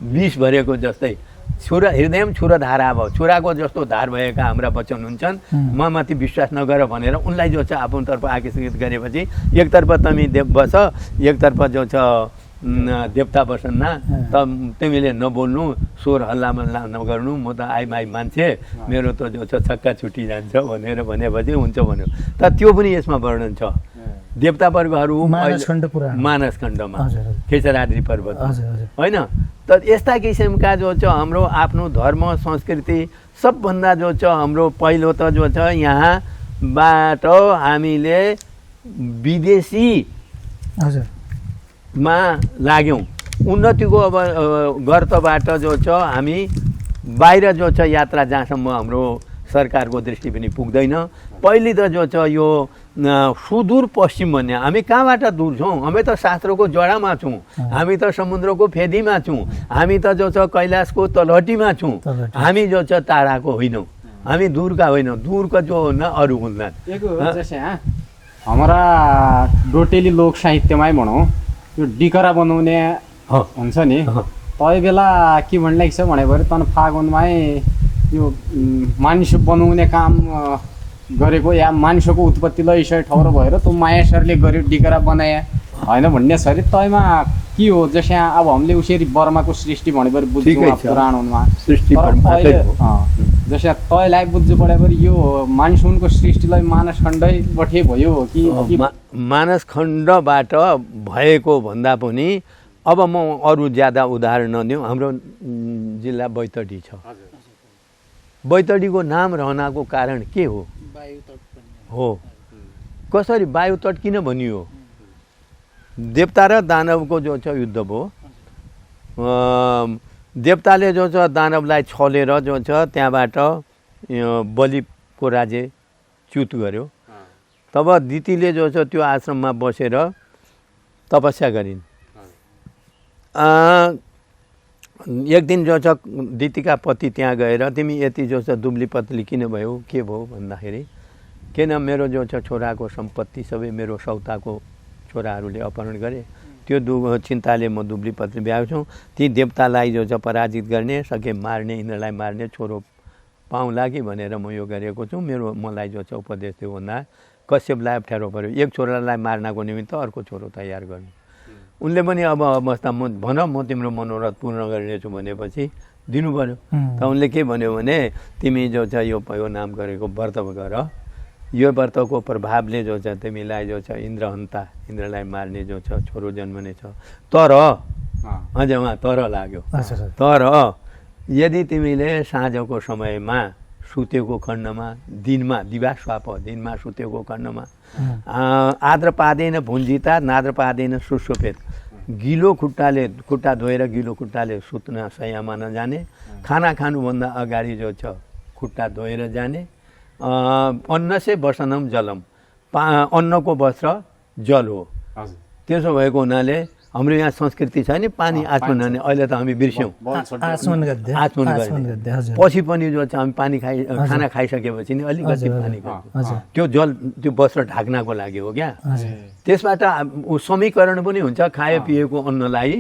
विष भरेको जस्तै छुरा हृदयम छुरा धारा भयो, छुराको जस्तो धार भएका हाम्रा वचन हुन्छन्, म माथि विश्वास नगर भनेर उनलाई जो छ आफूतर्फ आकर्षित गरेपछि एकतर्फ तमी देव बस एकतर्फ जो छ देवता बसन्न, त तिमीले नबोल्नु स्वर हल्ला मल्ला नगर्नु, म त आइ माई मान्छे, मेरो त जो छ छक्का छुट्टी जान्छ भनेर भनेपछि हुन्छ भन्यो। त त्यो पनि यसमा वर्णन छ देवतावर्गहरू मानसखण्डमा खेचराद्री पर्वत होइन। त यस्ता किसिमका जो छ हाम्रो आफ्नो धर्म संस्कृति सबभन्दा जो छ हाम्रो पहिलो त जो छ यहाँबाट हामीले विदेशी मा लाग्यौँ। उन्नतिको अब गर्तबाट जो छ हामी बाहिर जो छ यात्रा जहाँसम्म हाम्रो सरकारको दृष्टि पनि पुग्दैन। पहिले त जो छ यो सुदूर पश्चिम भन्ने हामी कहाँबाट दूर छौँ? हामी त शास्त्रको जडामा छौँ, हामी त समुद्रको फेदीमा छौँ, हामी त जो छ कैलाशको तलहटीमा छौँ, हामी जो छ टाढाको होइनौँ, हामी दूरका होइनौँ, दूरका जो हुन्न अरू हुन्न। हाम्रा डोटेली लोक साहित्यमै भनौँ यो डिकरा बनाउने हुन्छ नि, तै बेला के भन्ने छ भनेपछि तन फागुनमै यो मानिस बनाउने काम गरेको या मानिसको उत्पत्तिलाई यसै ठौरो भएर त मायासरले गर्यो डिकरा बनाए होइन भन्ने छ अरे। तैमा के हो जस्तै अब हामीले उसरी बर्माको सृष्टि भनेपछि बुझ्छौँ पुराणमा जस्तै तैलाई बुझ्नु पऱ्यो यो मानिसको सृष्टिलाई मानसखण्डै बठे भयो कि मानसखण्डबाट भएको भन्दा पनि अब म अरू ज्यादा उदाहरण नदिउँ। हाम्रो जिल्ला बैतडी छ, बैतडीको नाम रहनको कारण के हो? हो कसरी वायुतट किन भनियो? देवता र दानवको जो छ युद्ध भयो। देवताले जो छ दानवलाई छलेर जो छ त्यहाँबाट बलिको राज्य च्युत गर्यो। तब दितिले जो छ त्यो आश्रममा बसेर तपस्या गरिन्। एक दिन जो छ दितिका पति त्यहाँ गएर तिमी यति जो छ दुब्ली पतली किन भयो के भयो भन्दाखेरि किन मेरो जो छ छोराको सम्पत्ति सबै मेरो सौताको छोराहरूले अपहरण गरे, त्यो चिन्ताले म दुब्ली पतली भएको छु। ती देवतालाई जो छ पराजित गर्ने सके मार्ने यिनीहरूलाई मार्ने छोरो पाउँला कि भनेर म यो गरेको छु। मलाई जो छ उपदेश दियो भन्दा कश्यपलाई अप्ठ्यारो पऱ्यो, एक छोरालाई मार्नको निमित्त अर्को छोरो तयार गर्नु। उनले पनि अब अवस्था म भन म तिम्रो मनोरथ पूर्ण गरिनेछु भनेपछि दिनु पऱ्यो। त उनले के भन्यो भने तिमी जो छ यो नाम गरेको व्रत गर, यो व्रतको प्रभावले जो छ तिमीलाई जो छ इन्द्रहन्ता इन्द्रलाई मार्ने जो छ छोरो जन्मने छ। तर अझ उहाँ तर लाग्यो, तर यदि तिमीले साँझको समयमा सुतेको खण्डमा दिनमा दिवास्वाप दिनमा सुतेको खण्डमा आद्र पादैन भुन्जिता नाद्र पादैन सुसोपेत, गिलो खुट्टा धोएर गिलो खुट्टाले सुत्न शय्यामा नजाने, खाना खानुभन्दा अगाडि जो छ खुट्टा धोएर जाने, अन्न से वसनम जलम अन्नको वस्त्र जल हो। त्यसो भएको हुनाले हाम्रो यहाँ संस्कृति छ नि पानी आचमन गर्ने, अहिले त हामी बिर्स्यौँ आचमन गद्दे आचमन आचमन गर्ने। गद्दे हजुर पछि पनि जो छ हामी पानी खाना खाइसकेपछि नि अलिकति पानी खान्छौँ। हजुर त्यो जल त्यो वस्त्र ढाक्नको लागि हो क्या। हजुर त्यसबाट समीकरण पनि हुन्छ, खाए पिएको अन्नलाई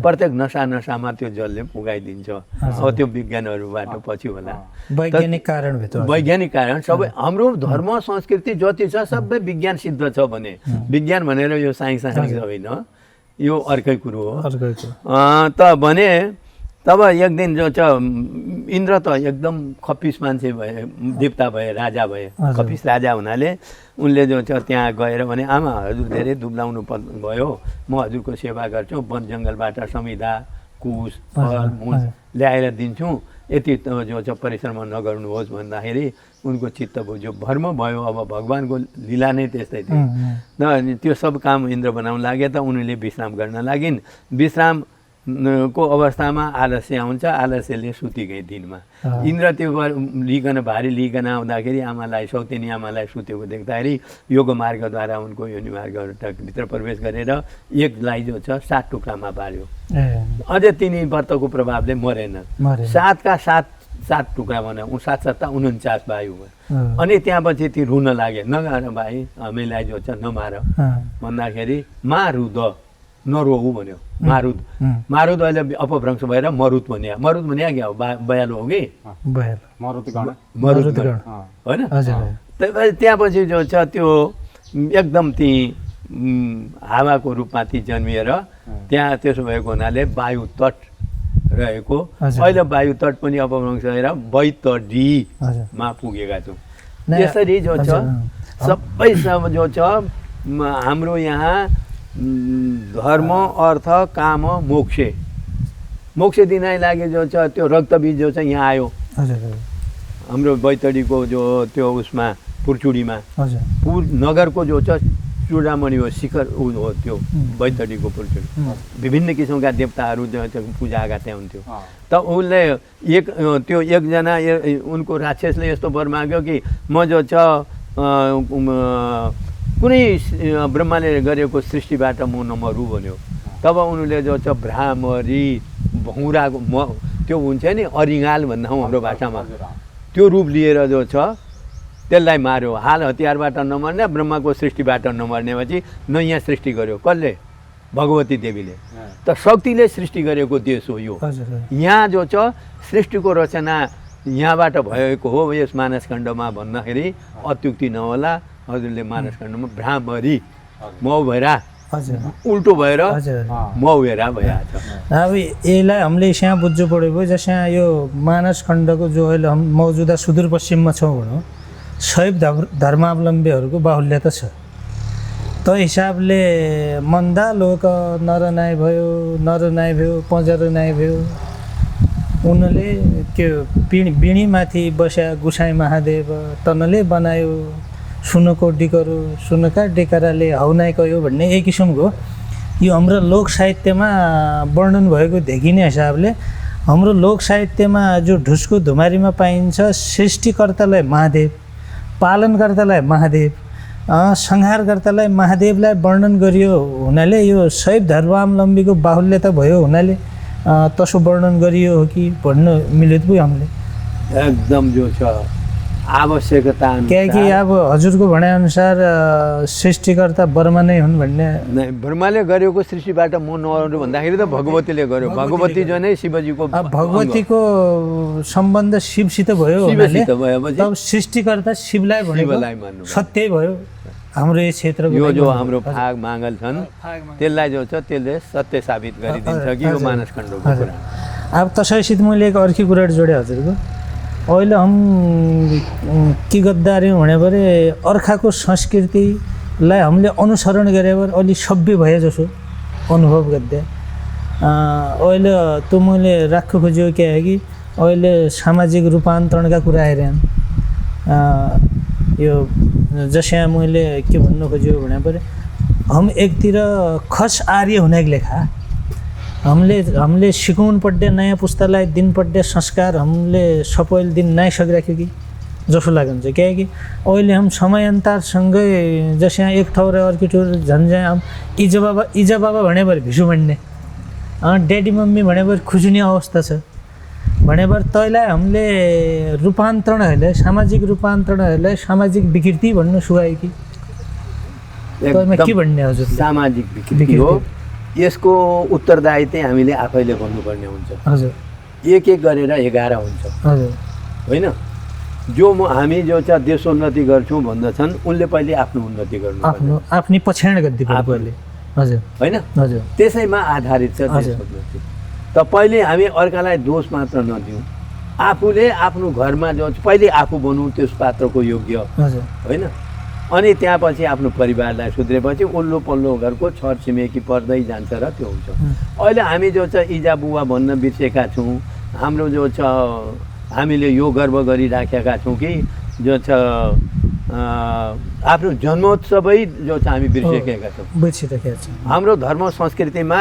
प्रत्येक नसामा त्यो जलले पुगाइदिन्छ। अब त्यो विज्ञानहरूबाट पछि होला, वैज्ञानिक कारण भित्र वैज्ञानिक कारण सबै हाम्रो धर्म संस्कृति जति छ सबै विज्ञान सिद्ध छ भने, विज्ञान भनेर यो साइन्स होइन, यो अर्कै कुरो हो। त भने तब एक दिन जो छ इन्द्र त एकदम खप्पिस मान्छे भए, देवता भए, राजा भए। खप्पिस राजा हुनाले उनले जो छ त्यहाँ गएर भने आमा हजुर धेरै दुब्लाउनु भयो, म हजुरको सेवा गर्छु, वन जङ्गलबाट समिधा कुश फल मूल ल्याएर दिन्छु, यति जो छ परिश्रम नगर्नुहोस् भन्दाखेरि उनको चित्त बुझ्यो, भर्म भयो। अब भगवान्को लीला नै त्यस्तै थियो। अनि त्यो सब काम इन्द्र बनाउन लागे त उनीहरूले विश्राम गर्न लागिन्। विश्राम को अवस्थामा आलस्य आउँछ, आलस्यले सुति गए दिनमा। इन्द्र त्यो लिकन भारी लिकन आउँदाखेरि आमालाई, सौतेनी आमालाई सुतेको देख्दाखेरि योग मार्गद्वारा उनको योनि मार्गभित्र प्रवेश गरेर एकलाई जो छ 7 टुक्रामा पार्यो। अझै तिनी व्रतको प्रभावले मरेन। 7 का 7 टुक्रा बनायो, 7 7 49 वायु भयो। अनि त्यहाँपछि ती रुन लागे, नगाएर भाइ हामीलाई जो छ नमार भन्दाखेरि मारुद नरोऊ भन्यो। मारुद अहिले अपभ्रंश भएर मरुद भन्यो। मरुद भने क्या हो, बयालो हो कि मरुदगण होइन। त्यहाँपछि जो छ त्यो एकदम ती हावाको रूपमा ती जन्मिएर त्यहाँ त्यसो भएको हुनाले वायु तट रहेको। अहिले वायु तट पनि अपभ्रंश भएर बैतडीमा पुगेका छौँ। त्यसरी जो छ सबै सब जो छ हाम्रो यहाँ धर्म अर्थ काम मोक्ष दिनलाई लागि जो छ त्यो रक्तबीज जो छ यहाँ आयो हाम्रो बैतडीको जो त्यो उसमा पुरचुडीमा। नगरको जो छ चूडामणि हो, शिखर हो त्यो बैतडीको पुरचुडी। विभिन्न किसिमका देवताहरू जो पूजाका त्यहाँ हुन्थ्यो। त उसले त्यो एकजना उनको राक्षसले यस्तो वर माग्यो कि म जो छ कुनै ब्रह्माले गरेको सृष्टिबाट म नमरु भन्यो। तब उनीहरूले जो छ भ्रामरी भौराको त्यो हुन्छ नि अरिङ्गाल भन्दा हाम्रो भाषामा, त्यो रूप लिएर जो छ त्यसलाई मार्यो। हाल हतियारबाट नमर्ने, ब्रह्माको सृष्टिबाट नमर्ने पछि नयाँ सृष्टि गर्यो। कसले? भगवती देवीले। त शक्तिले सृष्टि गरेको देश हो यो। यहाँ जो छ सृष्टिको रचना यहाँबाट भएको हो यस मानसखण्डमा भन्दाखेरि अत्युक्ति नहोला। हजुरले मानसखण्डमा भ्रामरी मौ भएर उल्टो भएर मौवेरा भइहाल्छ। अब यसलाई हामीले यहाँ बुझ्नु पऱ्यो। जस्तो यो मानसखण्डको जो अहिले हम मौजुदा सुदूरपश्चिममा छौँ भनौँ, शैव धर्मावलम्बीहरूको बाहुल्यता छ। त्यो हिसाबले मन्दा लोक नर नाय भयो, नर नाय भयो, पजर नाय भयो। उनले त्यो बिणीमाथि बस्या गुसाई महादेव तनले बनायो सुनको डिकरो, सुनका डेकराले हौनाइ कयो भन्ने एक किसिमको यो हाम्रो लोक साहित्यमा वर्णन भएको देखिने हिसाबले हाम्रो लोक साहित्यमा जो ढुसको धुमारीमा पाइन्छ सृष्टिकर्तालाई महादेव, पालनकर्तालाई महादेव, संहारकर्तालाई महादेवलाई वर्णन गरियो हुनाले यो शैव धर्मावलम्बीको बाहुल्यता भयो हुनाले तसो वर्णन गरियो हो कि भन्न मिल्यो त हामीले एकदम जो छ आवश्यकता कि अब हजुरको भनाइअनुसार सृष्टिकर्ता ब्रह्मा नै हुन् भन्ने। ब्रह्माले गरेको सृष्टिबाट म नअरू भन्दाखेरि त भगवतीले गर्यो। भगवती जो नै शिवजीको, भगवतीको सम्बन्ध शिवसित भयो हुनाले तब सृष्टिकर्ता शिवलाई भनेको सत्य भयो। हाम्रो यो क्षेत्रको यो जो हाम्रो फाग माङ्गल छन् त्यसलाई जो छ त्यसले सत्य साबित गरिदिन्छ कि यो मानसखण्डको कुरा। अब त्यसैसित मैले एक अर्की कुरा जोडेँ हजुरको। अहिले हम के गद्दारी भने परे अर्काको संस्कृतिलाई हामीले अनुसरण गरे भएर अलि सभ्य भए जसो अनुभव गर्दै अहिले त मैले राख्न खोजेको के है कि अहिले सामाजिक रूपान्तरणका कुरा आइरहन्। यो जसमा मैले के भन्नु खोजेको भने परे हम एकतिर खस आर्य हुनाको लेखा हामीले सिकाउनु पर्ने नयाँ पुस्तालाई दिन पर्ने संस्कार हामीले सबैले दिन नै सकिराख्यो कि जसो लाग्छ किनकि अहिले हम समयान्तरसँगै जसै यहाँ एक ठाउँ र अर्को ठाउँ झन्झै हम इजा बाबा भनेबर भिसु भन्ने ड्याडी मम्मी भनेबर खुजुने अवस्था छ भनेबर तैलाई हामीले रूपान्तरणहरूले सामाजिक रूपान्तरणहरूलाई सामाजिक विकृति भन्नु सुगायो कि तैमा के भन्ने हजुरले सामाजिक विकृति हो यसको उत्तरदायी चाहिँ हामीले आफैले गर्नुपर्ने हुन्छ हजुर एक एक गरेर 11 हुन्छ हजुर होइन जो हामी जो छ देशोन्नति गर्छौँ भन्दछन् उनले पहिले आफ्नो उन्नति गर्नु आफ्नो आफ्नै पछ्याण गर्दै पहिले हजुर होइन हजुर त्यसैमा आधारित छ हजुर। देशोन्नति त पहिले हामी अर्कालाई दोष मात्र नदिउँ आफूले आफ्नो घरमा जो छ पहिले आफू बनौँ त्यस पात्रको योग्य हजुर होइन अनि त्यहाँपछि आफ्नो परिवारलाई सुध्रेपछि उल्लो पल्लो घरको छर छिमेकी पर्दै जान्छ र त्यो हुन्छ अहिले हामी जो छ इजा बुवा भन्न बिर्सेका छौँ हाम्रो जो छ हामीले यो गर्व गरिराखेका छौँ कि जो छ आफ्नो जन्मोत्सवै जो छ हामी बिर्सिसकेका छौँ बिर्सिरहेका छौँ हाम्रो धर्म संस्कृतिमा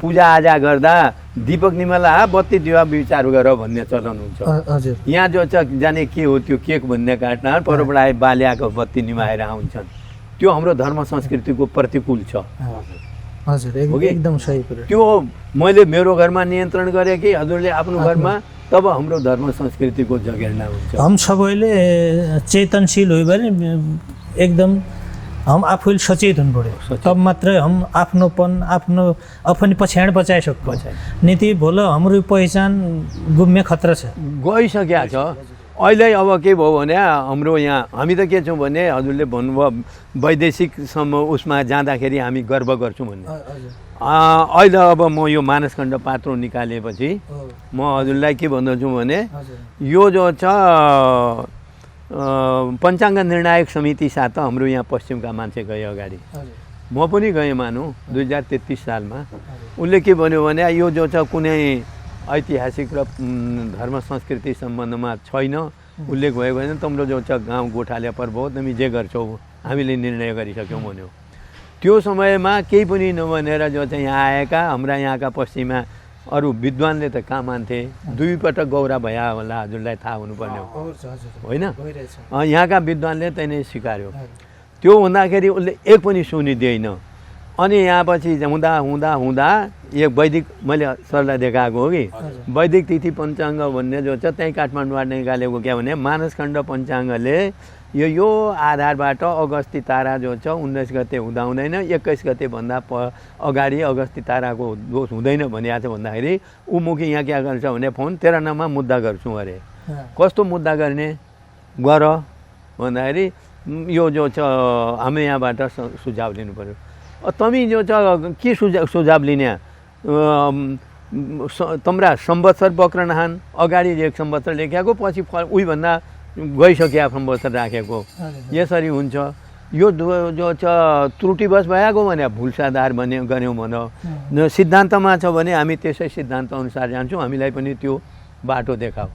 पूजाआजा गर्दा दीपक निमला बत्ती दिवा विचार गर भन्ने चलन हुन्छ हजुर यहाँ जो छ जाने के हो त्यो केक भन्ने काट्न परबाट बाल्याको बत्ती निभाएर आउँछन् त्यो हाम्रो धर्म संस्कृतिको प्रतिकूल छ हजुर एकदम सही कुरा त्यो मैले मेरो घरमा नियन्त्रण गरेँ कि हजुरले आफ्नो घरमा तब हाम्रो धर्म संस्कृतिको जगेर्ना हुन्छ हम सबैले चेतनशील हो भने एकदम हम आफूले सचेत हुनु पऱ्यो तब मात्रै हम आफ्नोपन आफ्नो अपनी पछ्याण बचाइसक्छौँ नीति भोलो हाम्रो पहिचान गुम्ने खतरा छ गइसकेको छ अहिले अब के भयो भने हाम्रो यहाँ हामी त के छौँ भने हजुरले भन्नुभयो वैदेशिकसम्म उसमा जाँदाखेरि हामी गर्व गर्छौँ भन्ने अहिले अब म यो मानसखण्ड पात्रो निकालेपछि म हजुरलाई के भन्दछु भने यो जो छ पञ्चाङ्ग निर्णायक समिति साथ हाम्रो यहाँ पश्चिमका मान्छे गए अगाडि म पनि गएँ मानौँ 2033 सालमा उसले के भन्यो भने यो जो छ कुनै ऐतिहासिक र धर्म संस्कृति सम्बन्धमा छैन उल्लेख भएको छैन तिम्रो जो छ गाउँ गोठाले पर्व हो तिमी जे गर्छौ हामीले निर्णय गरिसक्यौँ भन्यो त्यो समयमा केही पनि नभनेर जो चाहिँ यहाँ आएका हाम्रा यहाँका पश्चिममा अरू विद्वानले त कहाँ मान्थे दुईपटक गौरा भया होला हजुरलाई थाहा हुनुपर्ने हो होइन यहाँका विद्वानले त्यही नै स्वीकार्यो त्यो हुँदाखेरि उसले एक पनि सुनिदिएन अनि यहाँ पछि हुँदा हुँदा हुँदा यो वैदिक मैले सरलाई देखाएको हो कि वैदिक तिथि पञ्चाङ्ग भन्ने जो छ त्यहीँ काठमाडौँबाट निकालेको के भने मानसखण्ड पञ्चाङ्गले यो आधारबाट अगस्ती तारा जो छ 19 गते हुँदा हुँदैन 21 गते भन्दा अगाडि अगस्ती ताराको दोष हुँदैन भनिएको छ भन्दाखेरि ऊ मुखी यहाँ क्या गर्छ भने फोन तेरा नाममा मुद्दा गर्छु अरे कस्तो मुद्दा गर्ने गर भन्दाखेरि यो जो छ हामी यहाँबाट सुझाव लिनु पऱ्यो तमी जो छ के सुझाव लिने तम्रा संवत्सर बक्रनहान अगाडि एक संवत्सर लेखेको पछि उही भन्दा गइसक्यो संवत्सर राखेको यसरी हुन्छ यो जो छ त्रुटिवश भएको भने भुलसाधार भने गऱ्यौँ भनौँ सिद्धान्तमा छ भने हामी त्यसै सिद्धान्त अनुसार जान्छौँ हामीलाई पनि त्यो बाटो देखाऊ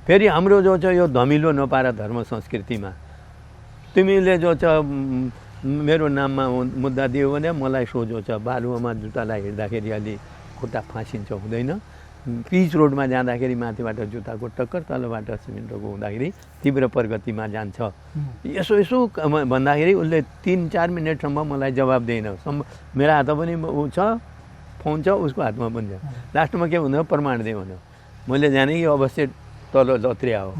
फेरि हाम्रो जो छ यो धमिलो नपार धर्म संस्कृतिमा तिमीले जो छ मेरो नाममा मुद्दा दियो भने मलाई सोझो छ बालुवामा जुत्तालाई हिँड्दाखेरि अलि खुट्टा फाँसिन्छ हुँदैन पिच रोडमा जाँदाखेरि माथिबाट जुत्ताको टक्कर तलबाट सिमेन्टको हुँदाखेरि तीव्र प्रगतिमा जान्छ यसो यसो भन्दाखेरि उसले 3-4 मिनटसम्म मलाई जवाब दिएन मेरो हात पनि ऊ छ फोन छ उसको हातमा पनि छ लास्टमा के भन्दा प्रमाण दे भन्यो मैले जाने कि अवश्य तल लत्रिया हो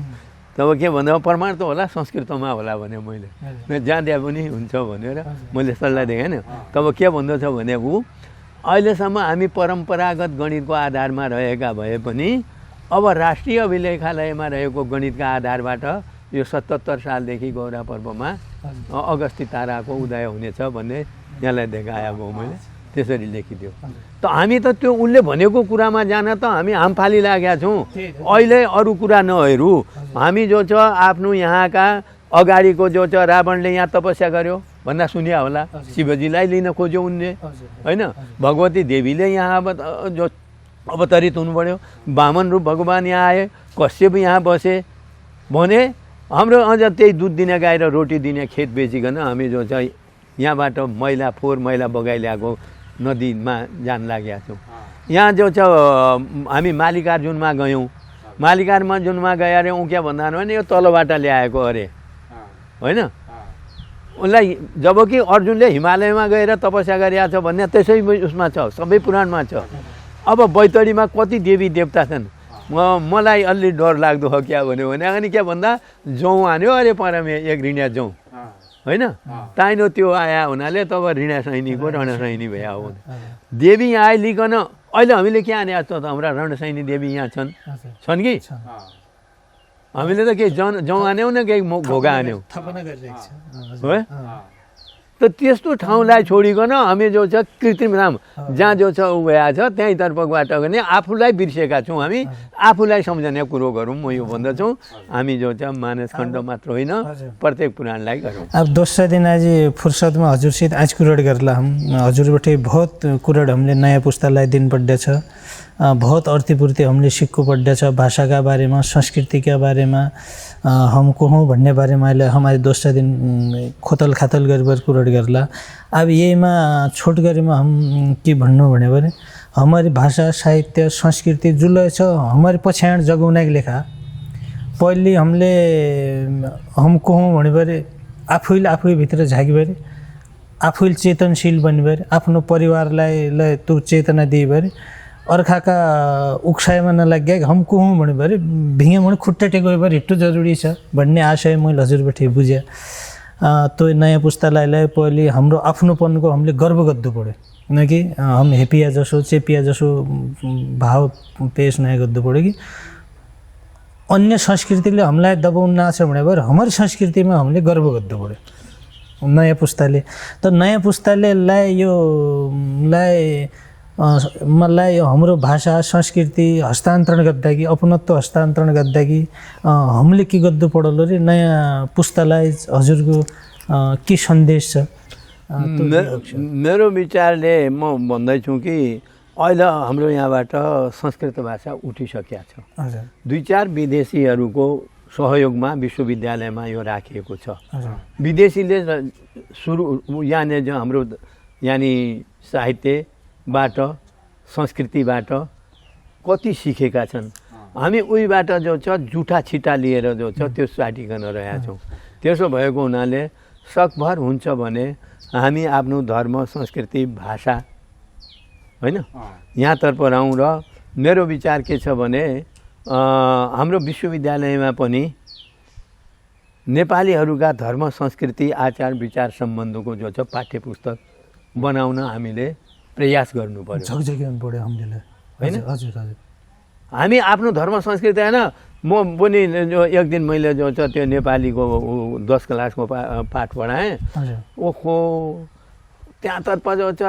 तब के भन्दा प्रमाण त होला संस्कृतमा होला भने मैले जहाँ त्यहाँ पनि हुन्छ भनेर मैले सल्लाह दिएँ होइन तब के भन्दछ भने ऊ अहिलेसम्म हामी परम्परागत गणितको आधारमा रहेका भए पनि अब राष्ट्रिय अभिलेखालयमा रहेको गणितका आधारबाट यो 77 सालदेखि गौरा पर्वमा अगस्ती ताराको उदय हुनेछ भन्ने यहाँलाई देखाएको हो मैले त्यसरी लेखिदियो त हामी त त्यो उसले भनेको कुरामा जान त हामी हाम फालिरहेका छौँ अहिले अरू कुरा नहेरौँ हामी जो छ आफ्नो यहाँका अगाडिको जो छ रावणले यहाँ तपस्या गर्यो भन्दा सुन्या होला शिवजीलाई लिन खोज्यो उनले होइन भगवती देवीले यहाँ अब जो अवतरित हुनु पऱ्यो वामन रूप भगवान् यहाँ आए कश्यप यहाँ बसे भने हाम्रो अझ त्यही दुध दिने गाई र रोटी दिने खेत बेचिकन हामी जो छ यहाँबाट मैला बगाइल्याएको नदीमा जान लागेका छौँ यहाँ जो छ हामी मालिकार्जुनमा गयौँ मालिकारमा जुनमा गए अरे ऊ क्या भन्दा भने यो तलबाट ल्याएको अरे होइन उसलाई जबकि अर्जुनले हिमालयमा गएर तपस्या गरिरहेको छ भन्ने त्यसै उसमा छ सबै पुराणमा छ। अब बैतडीमा कति देवी देवता छन् मलाई अलि डर लाग्दो हो क्या भन्यो भने अनि के भन्दा जौँ हान्यो अरे परमे एक ऋणा जौँ होइन ताइनो त्यो आया हुनाले तब ऋणा सैनीको रणसैनी भए हो देवी यहाँ आइलिकन अहिले हामीले के हाने त हाम्रा रणसैनी देवी यहाँ छन् कि हामीले त केही जौँ हान्यौँ न केही भोगा हान्यौँ है त त्यस्तो ठाउँलाई छोडिकन हामी जो छ कृत्रिम नाम जहाँ जो छ ऊ भएछ त्यहीँतर्फबाट भने आफूलाई बिर्सेका छौँ हामी आफूलाई सम्झने कुरो गरौँ म यो भन्दछु हामी जो छ मानस खण्ड मात्र होइन प्रत्येक पुराणलाई गरौँ। अब दोस्रो दिन आज फुर्सदमा हजुरसित आज कुरड गर्ला हम हजुरबटे बहुत कुरड हामीले नयाँ पुस्तालाई दिन पड्डे छ बहुत अर्थपूर्ति हामीले सिक्नु पड्डे छ भाषाका बारेमा संस्कृतिका बारेमा हम को हूँ भन्ने बारेमा अहिले हमारे दोस्रो दिन खोतल खातल गरेर कुरड गर्ला। अब यहीमा छोट गरेमा हम के भन्नु भने हमारी भाषा साहित्य संस्कृति जुलै छ हमारे पछाड जगाउनाको लेखा पहिले हामीले हम को हूँ भने आफूले आफूभित्र झाकिबरे आफूले चेतनशील बनिबरे आफ्नो परिवारलाई त्यो चेतना दिइबरे अर्काका उक्साइमा नलाग्या हम को हूँ भने भिङ्गे भने खुट्टा टेकोबर हिट्टो जरुरी छ भन्ने आशय मैले हजुरबाट बुझेँ। त्यो नयाँ पुस्तालाई पहिले हाम्रो आफ्नोपनको हामीले गर्व गर्नु पऱ्यो न कि हम हेपिया जसो चेपिया जसो भाव पेश नयाँ गर्नु पऱ्यो कि अन्य संस्कृतिले हामीलाई दबाउन छ भने हाम्रो संस्कृतिमा हामीले गर्व गर्नु पऱ्यो नयाँ पुस्ताले। त नयाँ पुस्ताले मलाई हाम्रो भाषा संस्कृति हस्तान्तरण गर्दा कि अपनत्व हस्तान्तरण गर्दा कि हामीले के गर्नु पढ्यो रे नयाँ पुस्तालाई हजुरको के सन्देश छ? मेरो विचारले म भन्दैछु कि अहिले हाम्रो यहाँबाट संस्कृत भाषा उठिसकेको छ। दुई चार विदेशीहरूको सहयोगमा विश्वविद्यालयमा यो राखिएको छ। विदेशीले सुरु यहाँनिर जो हाम्रो यानि साहित्यबाट संस्कृतिबाट कति सिकेका छन् हामी उहीबाट जो छ जुठा छिटा लिएर जो छ त्यो साटिकन रहेका छौँ। त्यसो भएको हुनाले सकभर हुन्छ भने हामी आफ्नो धर्म संस्कृति भाषा होइन यहाँतर्फ आउँ र मेरो विचार के छ भने हाम्रो विश्वविद्यालयमा पनि नेपालीहरूका धर्म संस्कृति आचार विचार सम्बन्धको जो छ पाठ्य पुस्तक बनाउन हामीले प्रयास गर्नु पर्यो होइन। हामी आफ्नो धर्म संस्कृति होइन म पनि एक दिन मैले जो छ त्यो नेपालीको 10 क्लासको पाठ पढाएँ ओहो त्यहाँतर्फ जो छ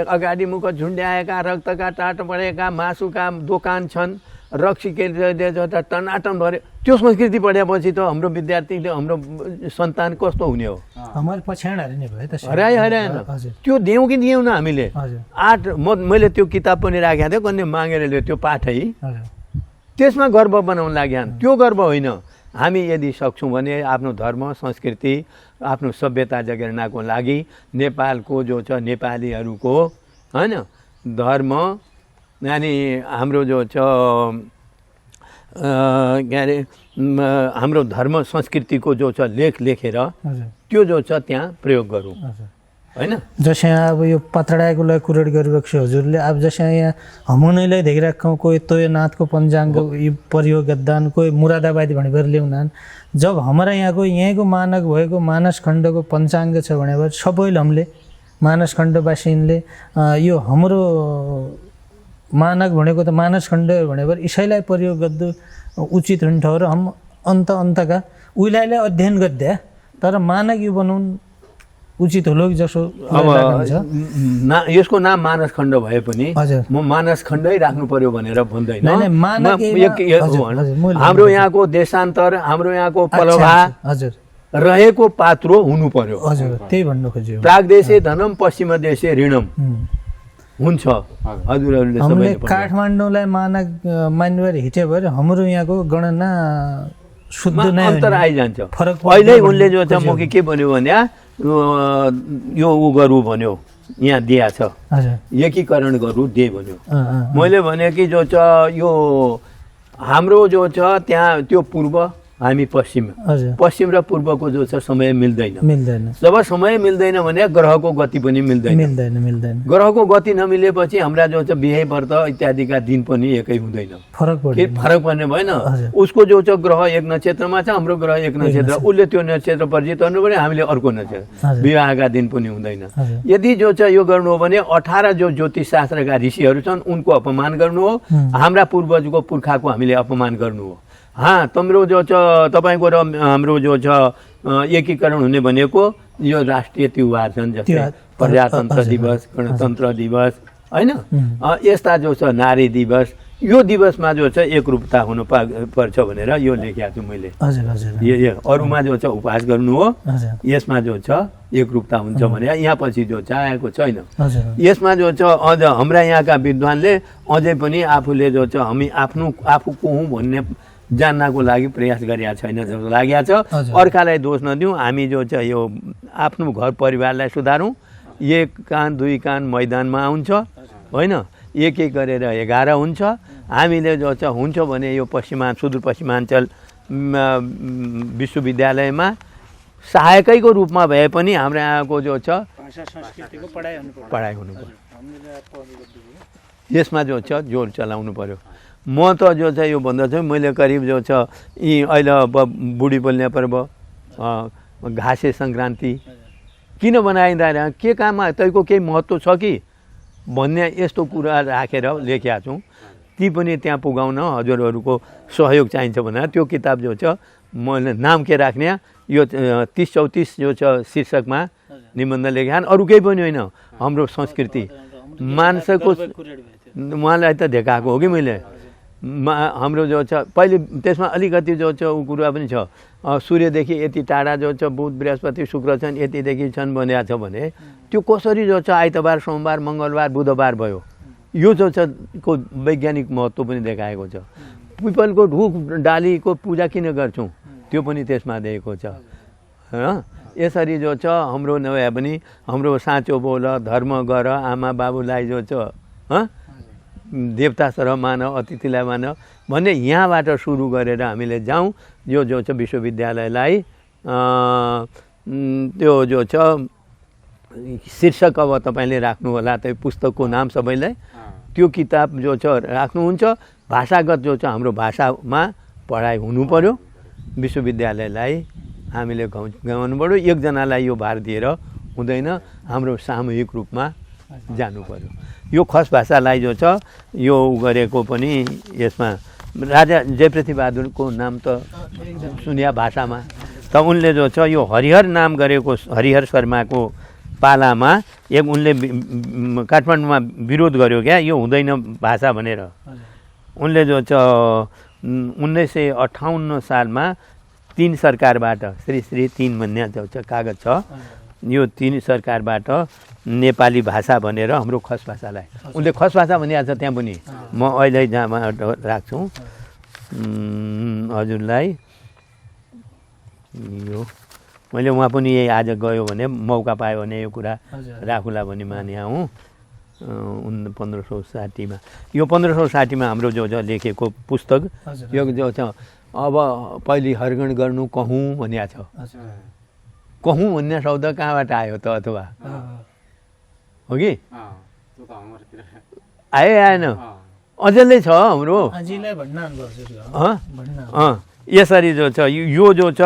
अगाडि मुख झुन्ड्याएका रक्तका टाटो परेका मासुका दोकान छन् रक्सी केन्द्र टनाटन भरे त्यो संस्कृति पढेपछि त हाम्रो विद्यार्थीले हाम्रो सन्तान कस्तो हुने हो हराएन त्यो दियौँ कि दियौँ न हामीले 8 मैले त्यो किताब पनि राखेको थिएँ कन्या मागेर ल्यायो त्यो पाठै त्यसमा गर्व बनाउन लाग्यो त्यो गर्व होइन। हामी यदि सक्छौँ भने आफ्नो धर्म संस्कृति आफ्नो सभ्यता जगेर्नाको लागि नेपालको जो छ नेपालीहरूको होइन धर्म यानि हाम्रो जो छ के अरे हाम्रो धर्म संस्कृतिको जो छ लेखेर त्यो जो छ त्यहाँ प्रयोग गरौँ होइन। जसै अब यो पतडाको कुरड गरिरहेको छ हजुरले अब जसै यहाँ हमनैलाई देखिरहेको कोही तोयनाथको पञ्चाङ्ग प्रयोग गद्दान कोही मुरादाबादी भनेर ल्याउनान् जब हाम्रा यहाँको मानक भएको मानस खण्डको पञ्चाङ्ग छ भने सबैले हामीले मानस खण्डवासीले यो हाम्रो मानक भनेको त मानस खण्ड भनेर इसैलाई प्रयोग गर्दा उचित हुन्छ र हम अन्तका उहिलेलाई अध्ययन गर्दा तर मानक यो बनाउनु उचित होला जसो अब यसको नाम मानस खण्ड भए पनि म मानस खण्डै राख्नु पर्यो भनेर भन्दैन। हाम्रो यहाँको देशान्तर हाम्रो यहाँको पलभा रहेको पात्रो हुनु पर्यो त्यही भन्नु खोज्यो। प्रागदेशे धनम पश्चिम देशे ऋणम हुन्छ हजुरहरूले हामीले काठमाडौँलाई मानक मान्यवर हिटे भएर हाम्रो यहाँको गणना शुद्ध नै अन्तर आइजान्छ। अहिले उनले जो छ म के भन्यो भने यो उ गरौँ भन्यो यहाँ दिया छ एकीकरण गरौँ दे भन्यो। मैले भने कि जो छ यो हाम्रो जो छ त्यहाँ त्यो पूर्व हामी पश्चिम हजुर पश्चिम र पूर्वको जो छ समय मिल्दैन मिल्दैन जब समय मिल्दैन भने ग्रहको गति पनि मिल्दैन मिल्दैन मिल्दैन ग्रहको गति नमिलेपछि हाम्रा जो छ बिहे व्रत इत्यादिका दिन पनि एकै हुँदैन फरक के पर्दैन फरक पर्ने भएन हजुर। उसको जो छ ग्रह एक नक्षत्रमा छ हाम्रो ग्रह एक नक्षत्र उसले त्यो नक्षत्र परिचित गर्नु पर्यो हामीले अर्को नक्षत्र हजुर। विवाहका दिन पनि हुँदैन हजुर। यदि जो छ यो गर्नु हो भने 18 जो ज्योतिष शास्त्रका ऋषिहरू छन् उनको अपमान गर्नु हो हाम्रा पूर्वजको पुर्खाको हामीले अपमान गर्नु हो तिम्रो जो छ तपाईँको र हाम्रो जो छ एकीकरण हुने भनेको यो राष्ट्रिय त्योहार छन् जस्तै प्रजातन्त्र दिवस गणतन्त्र दिवस होइन यस्ता जो छ नारी दिवस यो दिवसमा जो छ एकरूपता हुनु पर्छ भनेर यो लेखेको छु मैले हजुर हजुर यो अरूमा जो छ उपवास गर्नु हो हजुर यसमा जो छ एकरूपता हुन्छ भने यहाँ पछि जो छ आएको छैन हजुर यसमा जो छ अझ हाम्रा यहाँका विद्वानले अझै पनि आफूले जो छ हामी आफू को हुँ भन्ने जान्नको लागि प्रयास गरेका छैन जस्तो लागेको छ हजुर। अर्कालाई दोष नदिउँ हामी जो छ यो आफ्नो घर परिवारलाई सुधारौँ एक कान दुई कान मैदानमा आउँछ होइन एक एक गरेर 11 हुन्छ हामीले जो छ हुन्छ भने यो सुदूरपश्चिमाञ्चल विश्वविद्यालयमा सहायकैको रूपमा भए पनि हाम्रो यहाँको जो छ पढाइ हुनु पर्यो यसमा जो छ जोड चलाउनु पर्यो म त जो छ यो भन्दछु मैले करिब जो छ यी अहिले अब बुढी बोल्ने पर्व घाँसे सङ्क्रान्ति किन बनाइँदैन के काममा तैको केही महत्त्व छ कि भन्ने यस्तो कुरा राखेर लेखेका छौँ ती पनि त्यहाँ पुगाउन हजुरहरूको सहयोग चाहिन्छ भनेर त्यो किताब जो छ मैले नाम के राख्ने यो 30-34 जो छ शीर्षकमा निबन्ध लेखेका अरू केही पनि होइन हाम्रो संस्कृति मान्छेको उहाँलाई त देखाएको हो कि मैले हाम्रो जो छ पहिले त्यसमा अलिकति जो छ ऊ कुरा पनि छ सूर्यदेखि यति टाढा जो छ बुध बृहस्पति शुक्र छन् यतिदेखि छन् भनेको छ भने त्यो कसरी जो छ आइतबार सोमबार मङ्गलबार बुधबार भयो यो जो छ को वैज्ञानिक महत्त्व पनि देखाएको छ पिपलको ढुक डालीको पूजा किन गर्छौँ त्यो पनि त्यसमा दिएको छ यसरी जो छ हाम्रो नभए पनि हाम्रो साँचो बोल धर्म गर आमा बाबुलाई जो छ देवता सरह मान अतिथिलाई मान भन्ने यहाँबाट सुरु गरेर हामीले जाउँ यो जो छ विश्वविद्यालयलाई त्यो जो छ शीर्षक अब तपाईँले राख्नु होला त्यो पुस्तकको नाम सबैलाई त्यो किताब जो छ राख्नुहुन्छ भाषागत जो छ हाम्रो भाषामा पढाइ हुनु पर्यो विश्वविद्यालयलाई हामीले गाउनु पर्यो एकजनालाई यो भार दिएर हुँदैन हाम्रो सामूहिक रूपमा जानु पर्यो यो खस भाषालाई जो छ यो गरेको पनि यसमा राजा जयपृथ्वी बहादुरको नाम त सुनिया भाषामा त उनले जो छ यो हरिहर नाम गरेको हरिहर शर्माको पालामा एक उनले काठमाडौँमा विरोध गर्यो क्या यो हुँदैन भाषा भनेर उनले जो छ 1958 सालमा 3 सरकारबाट श्री 3 भन्ने जो छ कागज छ यो 3 सरकारबाट नेपाली भाषा भनेर हाम्रो खस भाषालाई उनले खस भाषा भनिरहेको छ त्यहाँ पनि म अहिले जहाँमा राख्छु हजुरलाई यो मैले उहाँ पनि यही आज गयो भने मौका पायो भने यो कुरा राखुला भनी माने हूँ 1560 यो 1560 हाम्रो जो छ लेखेको पुस्तक यो जो छ अब पहिले हरगण गर्नु कहूँ भनिएको छ कहूँ भन्ने शब्द कहाँबाट आयो त अथवा हो कि आएन अझै छ हाम्रो यसरी जो छ यो जो छ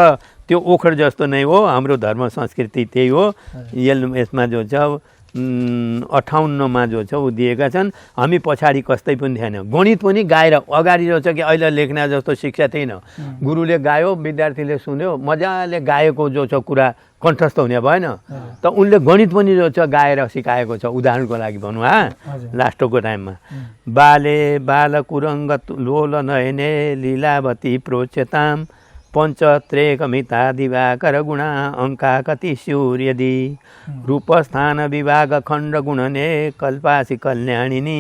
त्यो ओखर जस्तो नै हो हाम्रो धर्म संस्कृति त्यही हो यसमा जो छ 58मा जो छ ऊ दिएका छन् हामी पछाडि कस्तै पनि थिएन गणित पनि गाएर अगाडि जो छ कि अहिले लेख्ने जस्तो शिक्षा थिएन गुरुले गायो विद्यार्थीले सुन्यो मजाले गाएको जो छ कुरा कण्ठस्थ हुने भएन त उनले गणित पनि जो छ गाएर सिकाएको छ उदाहरणको लागि भनौँ लास्टको टाइममा बाले बालकुरङ्ग लोल नयने लीलावती प्रोच्यताम पञ्चत्रेकमिता दिवाकर गुणा अङ्का कति स्युर्यदि रूपस्थान विभाग खण्ड गुणने कल्पासी कल्याणिनी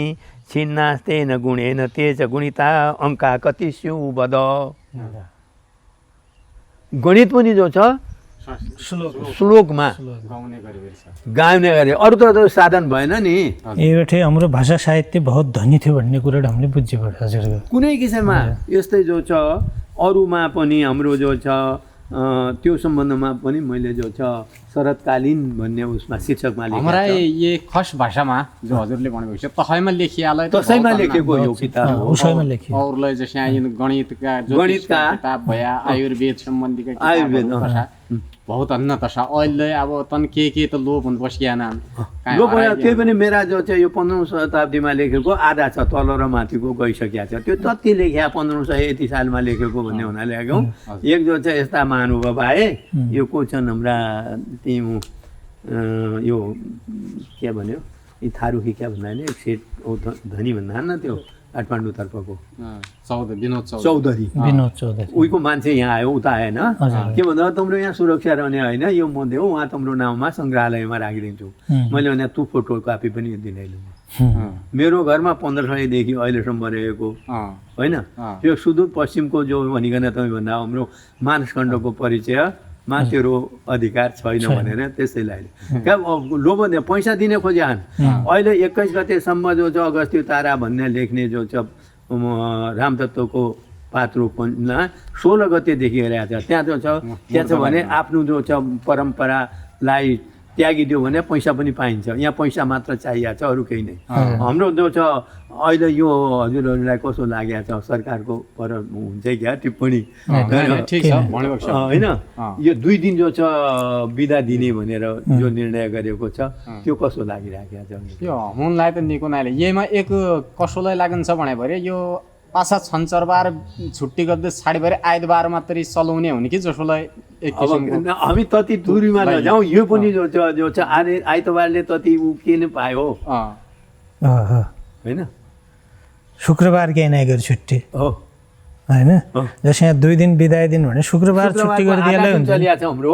छिन्नास्तेन गुणेन तेज गुणिता अङ्का कति स्यु बद गणित पनि जो छ श्लोकमा गाउने गरे अरू त साधन भएन नि एउटा हाम्रो भाषा साहित्य बहुत धनी थियो भन्ने कुरा हामीले बुझ्यौँ हजुरको कुनै किसिममा यस्तै जो छ अरूमा पनि हाम्रो जो छ त्यो सम्बन्धमा पनि मैले जो छ शरतकालीन भन्ने उसमा शीर्षकमा हमारा ये खस भाषामा जो हजुरले भनेको छ तहैमा लेखियालै तसैमा लेखेको यो किताब हो उसैमा लेखियो अरूलाई जस्तै यहाँ गणितका ज्योतिषका किताब भया आयुर्वेद सम्बन्धीका आयुर्वेद, किताबहरू तसा बहुत अन्न तसा अहिले अब तन के त लोप हुन बसियान यो त्यही पनि मेरा जो चाहिँ यो 15औं शताब्दीमा लेखेको आधा छ तल र माथिको गइसकेको छ त्यो जति लेख्या 1500 यति सालमा लेखेको भन्ने हुनाले आएको एक जो चाहिँ यस्ता महानुभाव आए यो को छन् हाम्रा तिमी यो के भन्यो यी थारू कि क्या भन्दा एक सेट धनी भन्दा न त्यो काठमाडौँ तर्फको विनोद चौधरी उहीको मान्छे यहाँ आयो उता आएन के भन्दा तिम्रो यहाँ सुरक्षा रहने होइन यो म देऊ उहाँ तिम्रो नाउँमा सङ्ग्रहालयमा राखिदिन्छु मैले भने तँ फोटो कापी पनि दिँदैनँ मेरो घरमा 1500 देखि अहिलेसम्म रहेको होइन यो सुदूर पश्चिमको जो भनिकन तपाईँ भन्दा हाम्रो मानसखण्डको परिचय मा तेरो अधिकार छैन भनेर त्यसैलाई लोभ पैसा दिने खोज्यान् अहिले 21 गतेसम्म जो छ अगस्त्य तारा भन्ने लेख्ने जो छ रामदत्तको पात्रोपनमा 16 गतेदेखि हेरेको छ त्यहाँ जो छ के छ भने आफ्नो जो छ परम्परालाई त्यागिदियो भने पैसा पनि पाइन्छ यहाँ पैसा मात्र चाहिएको छ अरू केही नै हाम्रो जो छ अहिले यो हजुरहरूलाई कस्तो लागेको छ सरकारको पर हुन्छ क्या टिप्पणी होइन यो 2 दिन जो छ बिदा दिने भनेर जो निर्णय गरेको छ त्यो कस्तो लागिरहेको छ यो हुनलाई त निको नाले यहीमा एक कसोलाई लाग्छ भने भरे यो पासा छन्चरबार छुट्टी गर्दै छाडी भएर आइतबार मात्रै चलाउने हुने कि जसोलाई एक किसिमको हामी तति दूरीमा नजाउँ यो पनि जो छ आइतबारले तति ऊ के नै पायो होइन शुक्रबार के नै गरी छुट्टी हो होइन जस्तै यहाँ 2 दिन बिदाय दिन भने शुक्रबार छुट्टी गरिदिएला हुन्छ चलिएको छ हाम्रो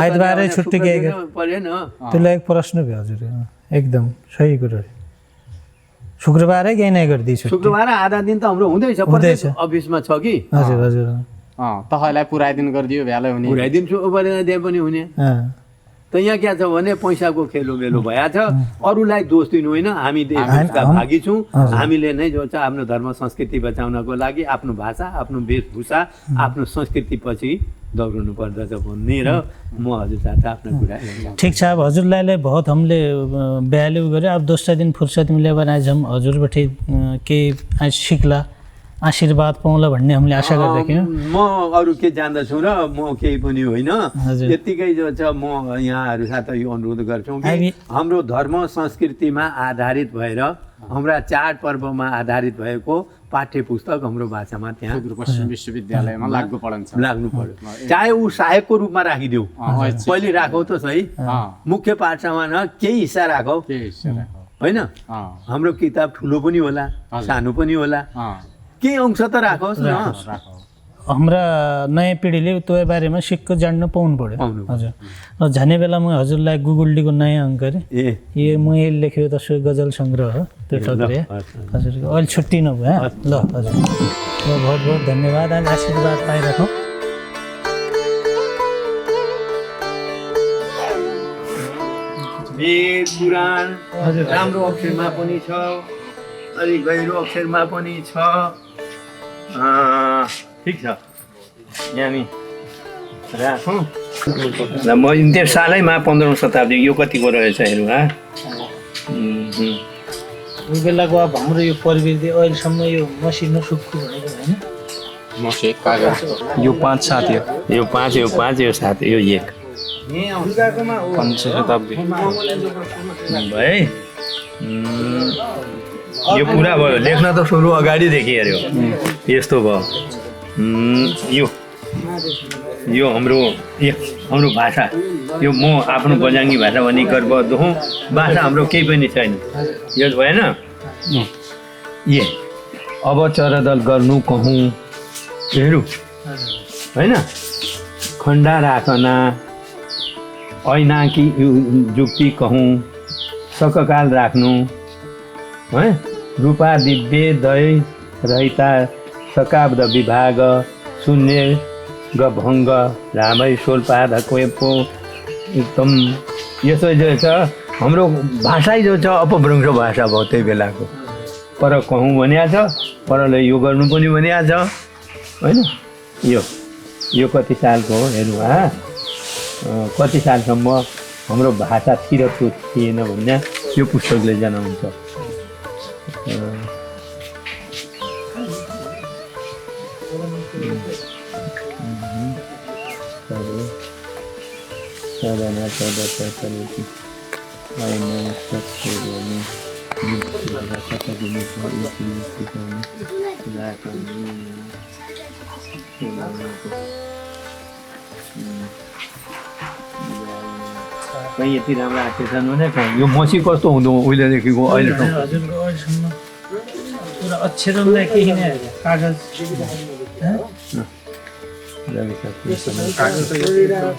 आइतबारै छुट्टी के परेन त्यसलाई एक प्रश्न भयो हजुर एकदम सही कुरो शुक्रबारै के नै गरिदिन्छु शुक्रबार आधा दिन त हाम्रो हुँदैछ अफिसमा छ कि हजुर हजुर तहलाई पुराइदिन गरिदियो भ्यालै हुने पुराइदिन्छु दे पनि हुने त यहाँ के छ भने पैसाको खेलोमेलो भएछ अरूलाई दोष दिनु होइन हामी देशका भागी छौँ हामीले नै जो छ आफ्नो धर्म संस्कृति बचाउनको लागि आफ्नो भाषा आफ्नो वेशभूषा आफ्नो संस्कृति पछि दौड्नु पर्दछ भन्ने र म हजुर साथ आफ्नो कुरा ठीक छ अब हजुरलाई बहुत हमले भ्याल्यु गरे अब दोस्रो दिन फुर्सद मिले भने आज हम हजुरबाट केही आज सिक्ला आशीर्वाद पाउँला भन्ने हामीले आशा गरेका थियौँ म अरू के जान्दछु र म केही पनि होइन यतिकै जो छ म यहाँहरू साथ यो अनुरोध गर्छौँ कि हाम्रो धर्म संस्कृतिमा आधारित भएर हाम्रा चाड पर्वमा आधारित भएको पाठ्य पुस्तक हाम्रो भाषामा त्यहाँ सुदूरपश्चिम विश्वविद्यालयमा लाग्नु पर्यो चाहे ऊ सहायकको रूपमा राखिदेऊ पहिले राखौ त सही मुख्य पाठशालामा न केही हिस्सा राखौ होइन हाम्रो किताब ठुलो पनि होला सानो पनि होला केही अंश त राखोस् न हाम्रा नयाँ पिँढीले त्यो बारेमा सिक्क जान्न पाउनु पर्यो हजुर जाने बेला म हजुरलाई गुगलडीको नयाँ अङ्क अरे यो म यही लेखेको त गजल सङ्ग्रह हो त्यो टक्रे हजुर अहिले छुट्टी नभयो ल हजुर बहुत बहुत धन्यवाद आज आशीर्वाद पाइराखौँ वेद पुराण राम्रो अक्षरमा पनि छ अलिक गहिरो अक्षरमा पनि छ ठिक छ यहाँ राखौँ ल म त्यो सालैमा 15औं शताब्दी यो कतिको रहेछ हेरौँ उही बेलाको अब हाम्रो यो प्रविधि अहिलेसम्म यो मसिनो सुक्खु भनेको होइन मसे कागज यो 5 7 यो 5 यो 7 यो 1 15 शताब्दी भाइ यो पुरा भयो लेख्न त सुरु अगाडिदेखि हेऱ्यो यस्तो भयो यो हाम्रो भाषा यो म आफ्नो बजाङ्गी भाषा भनी गर्वबद्ध हुँ भाषा हाम्रो केही पनि छैन यो भएन अब चरदल गर्नु कहूँ हेरौँ होइन खण्डा राखना ऐना कि जुक्ति कहूँ सककाल राख्नु है रूपा दिव्य दय रहिता सकाब्द विभाग शून्य गभङ्ग रामै सोलपादा कोएपो एकदम यसो जो छ हाम्रो भाषै जो छ अपभ्रंश भाषा भयो त्यही बेलाको। पर कहूँ भनिया छ, परले यो गर्नु पनि भनिया छ होइन। यो कति सालको हो हेर्नु कति सालसम्म हाम्रो भाषा थिरको थिएन भन्ने यो पुस्तकले जनाउँछ। कहीँ यति राम्रो आएको छन् भने यो मसी कस्तो हुँदो उहिलेदेखिको अहिलेसम्म हजुरको अहिलेसम्म पुरा अक्षरलाई केही नै होइन, कागज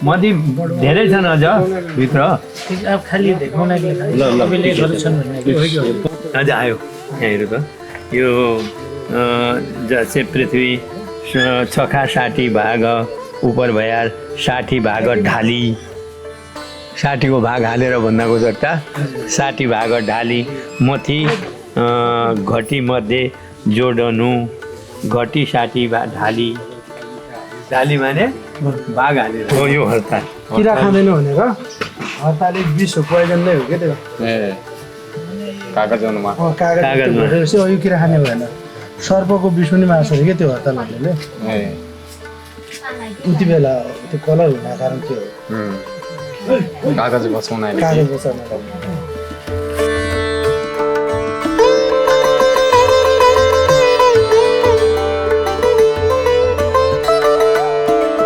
मती धेरै छन् अझ भित्र। अब खालि देखाउनलाई तपाईँले गर्छन् भन्ने अझ आयो यहाँ हेर्नु त। यो जैसे पृथ्वी 6/60 भाग उपर भयार 60 भाग ढाली, 60 को भाग हालेर भन्दाको सट्टा 60 भाग ढाली मथि घटी मध्ये जोडनु घटी 60 ढाली। ढाली माने भाग हालेर हो यो हडताल। किरा खाँदैन भनेको हडताल एक विष हो, पोइजन नै हो क्या त्यो। कागजमा कागजमा यो किरा खाने भएन, सर्पको विष पनि मार्छ अरे क्या त्यो हडतालहरूले। उति बेला त्यो कलर हुन कारण के हो, कागज बचाउन कागज बचाउन।